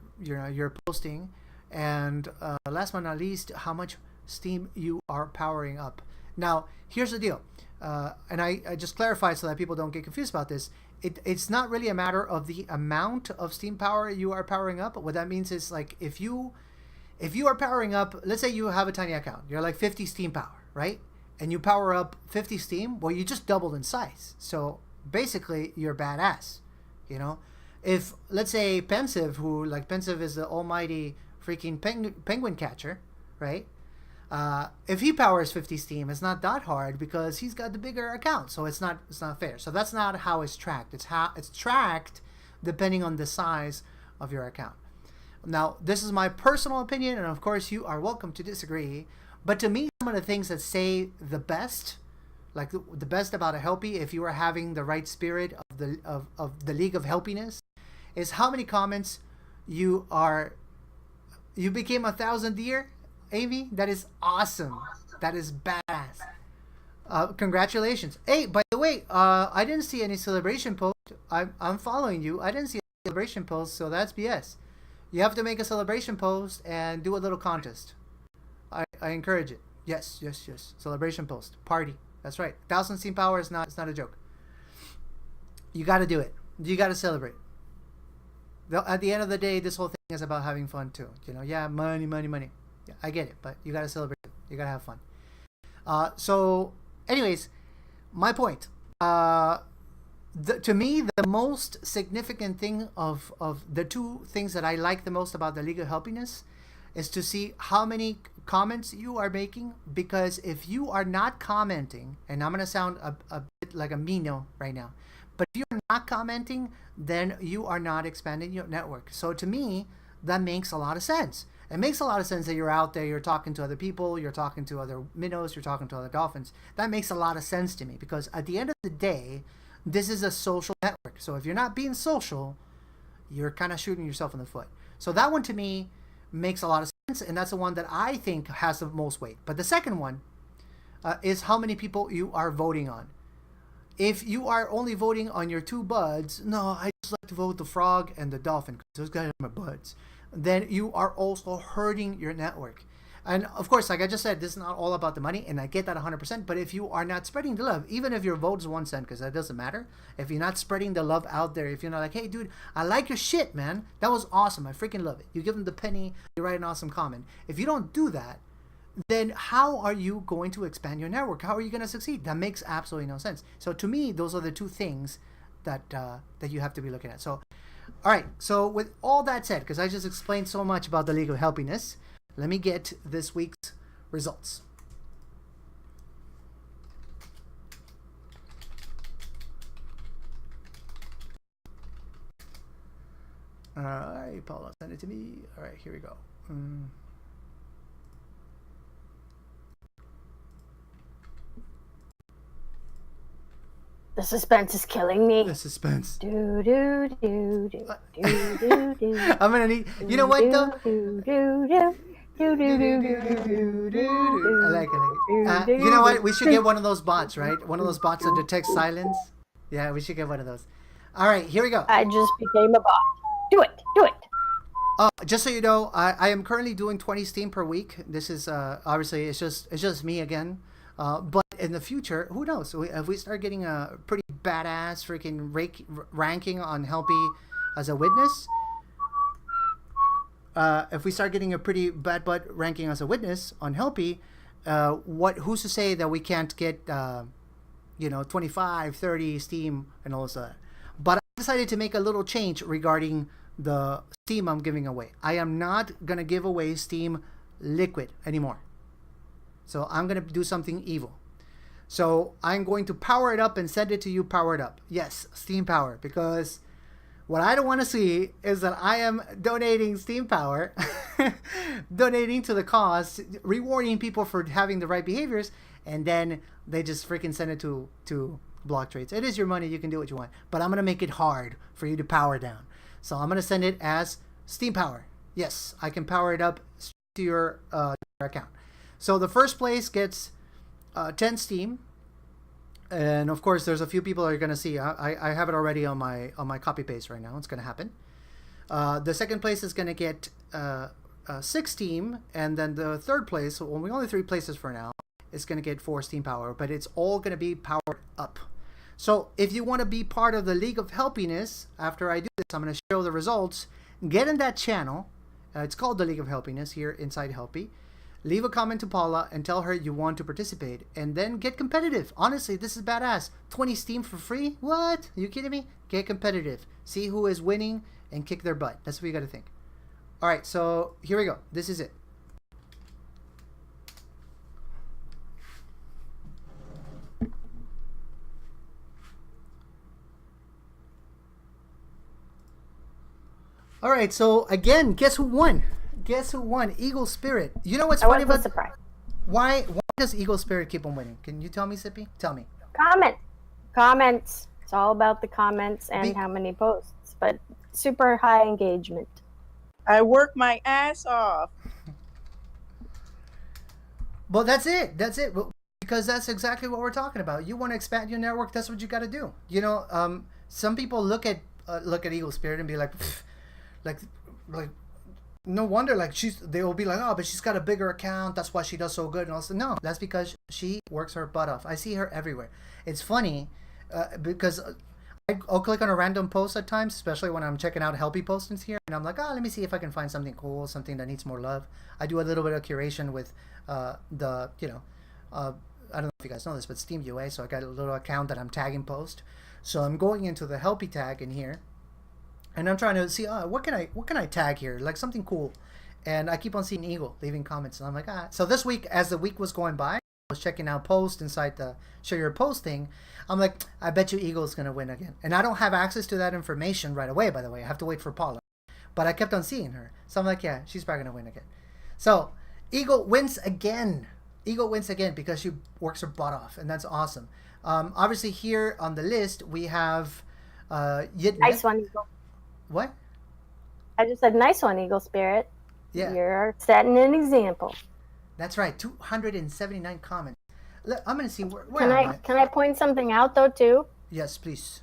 posting, and last but not least, how much Steam you are powering up. Now, here's the deal, and I just clarified so that people don't get confused about this. It's not really a matter of the amount of Steam power you are powering up. What that means is, like, if you are powering up, let's say you have a tiny account, you're like 50 Steam power, right? And you power up 50 Steam, well, you just doubled in size. So basically, you're badass, If, let's say, Pensive is the almighty freaking penguin catcher, right? If he powers 50 Steam, it's not that hard because he's got the bigger account, so it's not fair. So that's not how it's tracked. It's tracked depending on the size of your account. Now, this is my personal opinion, and of course, you are welcome to disagree. But to me, some of the things that say the best, like the best about a Helpy, if you are having the right spirit of the League of Helpiness, is how many comments you became 1,000 deer, Amy. That is awesome. That is badass. Congratulations. Hey, by the way, I didn't see any celebration post. I'm following you. I didn't see a celebration post, so that's BS. You have to make a celebration post and do a little contest. I encourage it. Yes. Celebration post. Party. That's right. 1,000 Steam power is not a joke. You got to do it. You got to celebrate. At the end of the day, this whole thing is about having fun too. Yeah, money. Yeah, I get it, but you got to celebrate. You got to have fun. So, anyways, my point. To me, the most significant thing of the two things that I like the most about the League of Helpiness is to see how many comments you are making, because if you are not commenting, and I'm going to sound a bit like a Mino right now, but if you're not commenting, then you are not expanding your network. So to me, that makes a lot of sense. It makes a lot of sense that you're out there, you're talking to other people, you're talking to other minnows, you're talking to other dolphins. That makes a lot of sense to me, because at the end of the day, this is a social network. So if you're not being social, you're kind of shooting yourself in the foot. So that one to me makes a lot of sense, and that's the one that I think has the most weight. But the second one is how many people you are voting on. If you are only voting on your two buds, no, I just like to vote the frog and the dolphin because those guys are my buds, then you are also hurting your network. And of course, like I just said, this is not all about the money, and I get that 100%, but if you are not spreading the love, even if your vote is 1 cent, because that doesn't matter, if you're not spreading the love out there, if you're not like, hey dude, I like your shit, man, that was awesome, I freaking love it, you give them the penny, you write an awesome comment. If you don't do that, then how are you going to expand your network? How are you going to succeed? That makes absolutely no sense. So to me, those are the two things that you have to be looking at. So, all right. So with all that said, because I just explained so much about the League of Helpiness, let me get this week's results. All right, Paula, send it to me. All right, here we go. The suspense is killing me. The suspense. Do do do do do do do. I'm gonna need. You know what though? Do do do do do do do. I like it. You know what? We should get one of those bots, right? One of those bots that detects silence. Yeah, we should get one of those. All right, here we go. I just became a bot. Do it. Do it. Just so you know, I am currently doing 20 Steam per week. This is obviously it's just me again. But in the future, who knows? If we start getting a pretty badass freaking ranking on Helpy as a witness, if we start getting a pretty bad butt ranking as a witness on Helpy, who's to say that we can't get 25, 30 Steam and all that? But I decided to make a little change regarding the Steam I'm giving away. I am not gonna give away Steam Liquid anymore. So I'm going to do something evil. So I'm going to power it up and send it to you powered up. Yes, Steam Power. Because what I don't want to see is that I am donating Steam Power, donating to the cause, rewarding people for having the right behaviors, and then they just freaking send it to Block Trades. It is your money. You can do what you want. But I'm going to make it hard for you to power down. So I'm going to send it as Steam Power. Yes, I can power it up to your account. So the first place gets 10 Steam, and of course there's a few people that are going to see. I have it already on my copy paste right now. It's going to happen. The second place is going to get 6 Steam, and then the third place, well, we only 3 places for now, is going to get 4 Steam Power, but it's all going to be powered up. So if you want to be part of the League of Helpiness, after I do this, I'm going to show the results. Get in that channel. It's called the League of Helpiness here inside Helpy. Leave a comment to Paula and tell her you want to participate, and then get competitive. Honestly, this is badass. 20 Steam for free? What? Are you kidding me? Get competitive. See who is winning and kick their butt. That's what you got to think. All right, so here we go. This is it. All right, so again, guess who won? Guess who won? Eagle Spirit. You know what's funny about surprise? Why does Eagle Spirit keep on winning? Can you tell me, Sippy? Tell me. Comments. It's all about the comments and how many posts, but super high engagement. I work my ass off. Well, that's it. That's it. Because that's exactly what we're talking about. You want to expand your network. That's what you got to do. You know, some people look at Eagle Spirit and be like, like. No wonder, like they will be like, oh, but she's got a bigger account. That's why she does so good. And also, no, that's because she works her butt off. I see her everywhere. It's funny because I'll click on a random post at times, especially when I'm checking out Helpy postings here, and I'm like, oh, let me see if I can find something cool, something that needs more love. I do a little bit of curation with I don't know if you guys know this, but Steam UA. So I got a little account that I'm tagging post. So I'm going into the Helpy tag in here. And I'm trying to see what can I tag here, like something cool, and I keep on seeing Eagle leaving comments, and I'm like, So this week, as the week was going by, I was checking out posts inside the show your post thing. I'm like, I bet you Eagle's gonna win again, and I don't have access to that information right away. By the way, I have to wait for Paula, but I kept on seeing her, so I'm like, yeah, she's probably gonna win again. So Eagle wins again. Eagle wins again because she works her butt off, and that's awesome. Obviously, here on the list we have Yitna. Nice one, Eagle. What? I just said nice one, Eagle Spirit. Yeah. You're setting an example. That's right. 279 comments. I'm going to see where Can I point something out, though, too? Yes, please.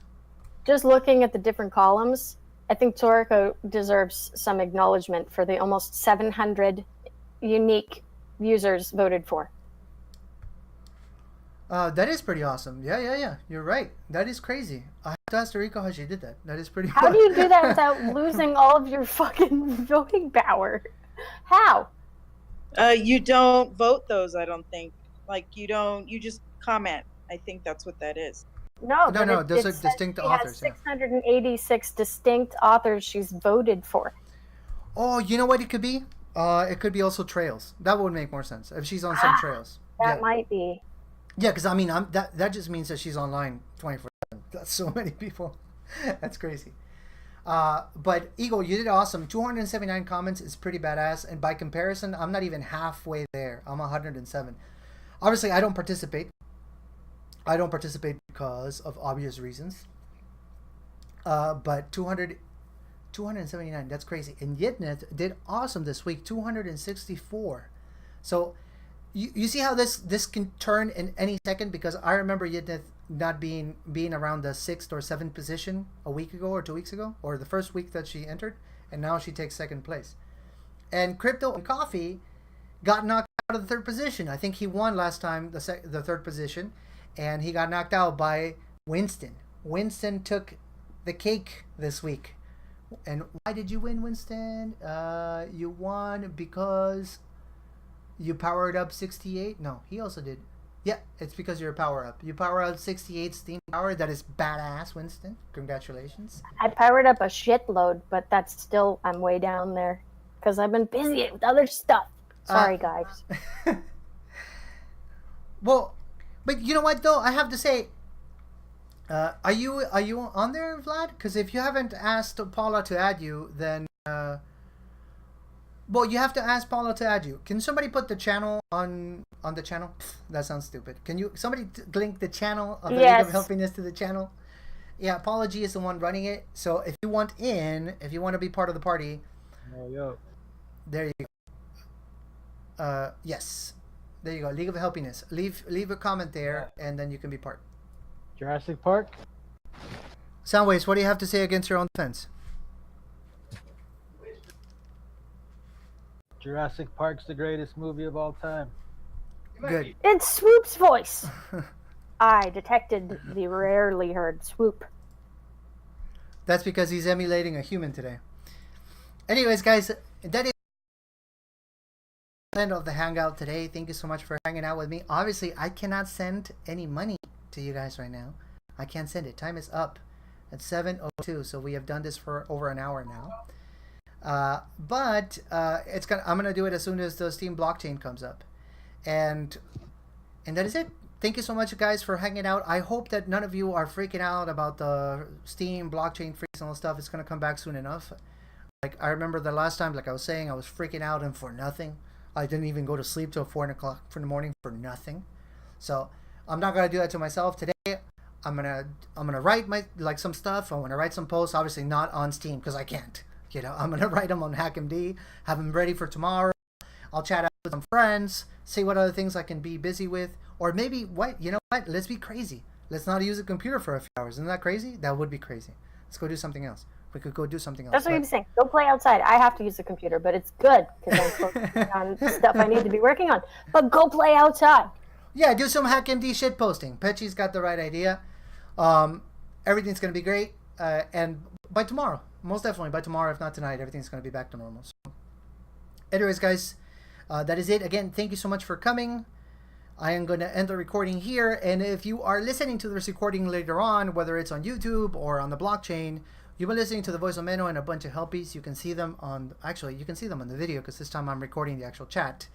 Just looking at the different columns, I think Toriko deserves some acknowledgement for the almost 700 unique users voted for. That is pretty awesome. Yeah. You're right. That is crazy. I have to ask Toriko how she did that. That is pretty How do you do that without losing all of your fucking voting power? How? You don't vote those, I don't think. Like you don't. You just comment. I think that's what that is. No, No, those are says distinct she authors, has yeah. 686 distinct authors she's voted for. Oh, you know what it could be? It could be also trails. That would make more sense if she's on some trails. That Yeah. might be. Yeah, because I mean, that just means that she's online 24/7. That's so many people. That's crazy. But Eagle, you did awesome. 279 comments is pretty badass, and by comparison, I'm not even halfway there. I'm 107. Obviously, I don't participate. I don't participate because of obvious reasons. But 279, that's crazy. And Yitneth did awesome this week, 264. So you see how this can turn in any second, because I remember Yitneth not being around the 6th or 7th position a week ago or 2 weeks ago, or the first week that she entered, and now she takes 2nd place. And Crypto and Coffee got knocked out of the 3rd position. I think he won last time the 3rd position, and he got knocked out by Winston. Winston took the cake this week. And why did you win, Winston? You won because you powered up 68. No, he also did. Yeah, it's because you're a power up. You power up 68 Steam power. That is badass, Winston. Congratulations. I powered up a shitload, but that's still, I'm way down there because I've been busy with other stuff. Sorry, guys. Well, but you know what though? I have to say, are you on there, Vlad? Because if you haven't asked Paula to add you, then well, you have to ask Paula to add you. Can somebody put the channel on the channel? That sounds stupid. Can you somebody link the channel of the League of Helpiness to the channel? Yeah, Paula G is the one running it. So if you want if you want to be part of the party, there you go. Yes, there you go. League of Helpiness. Leave a comment there, and then you can be part. Jurassic Park. Soundwaves, what do you have to say against your own defense? Jurassic Park's the greatest movie of all time. Good. It's Swoop's voice. I detected the rarely heard Swoop. That's because he's emulating a human today. Anyways, guys, that is the end of the hangout today. Thank you so much for hanging out with me. Obviously, I cannot send any money to you guys right now. I can't send it. Time is up at 7:02, so we have done this for over an hour now. But I'm gonna do it as soon as the Steam blockchain comes up, and that is it. Thank you so much, guys, for hanging out. I hope that none of you are freaking out about the Steam blockchain freeze and all stuff. It's gonna come back soon enough. Like I remember the last time, like I was saying, I was freaking out and for nothing. I didn't even go to sleep till 4 o'clock in the morning for nothing. So I'm not gonna do that to myself today. I'm gonna write some stuff. I want to write some posts. Obviously not on Steam because I can't. You know, I'm gonna write them on HackMD. Have them ready for tomorrow. I'll chat out with some friends. See what other things I can be busy with. Or maybe you know what? Let's be crazy. Let's not use a computer for a few hours. Isn't that crazy? That would be crazy. Let's go do something else. We could go do something else. That's what you're saying. Go play outside. I have to use the computer, but it's good because I'm focusing on stuff I need to be working on. But go play outside. Yeah, do some HackMD shit posting. Petchy's got the right idea. Everything's gonna be great. And by tomorrow, most definitely by tomorrow, if not tonight, everything's gonna be back to normal. So, anyways, guys, that is it. Again, thank you so much for coming. I am going to end the recording here, and if you are listening to this recording later on, whether it's on YouTube or on the blockchain, you've been listening to the voice of Menno and a bunch of helpies. You can see them on the video because this time I'm recording the actual chat.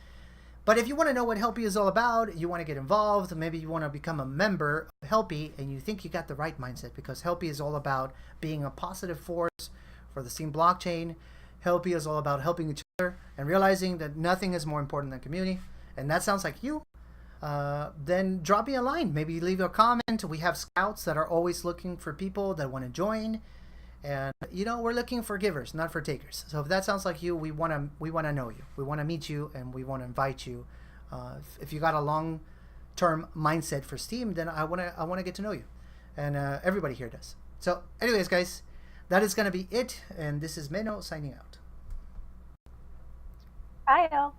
But if you want to know what Helpy is all about, you want to get involved, maybe you want to become a member of Helpy, and you think you got the right mindset, because Helpy is all about being a positive force for the Steam blockchain. Helpy is all about helping each other and realizing that nothing is more important than community. And that sounds like you. Then drop me a line. Maybe leave a comment. We have scouts that are always looking for people that want to join. And you know, we're looking for givers, not for takers. So if that sounds like you, we want to know you. We want to meet you, and we want to invite you. If you got a long-term mindset for Steam, then I want to get to know you, and everybody here does. So, anyways, guys, that is going to be it. And this is Menno signing out. Bye, y'all.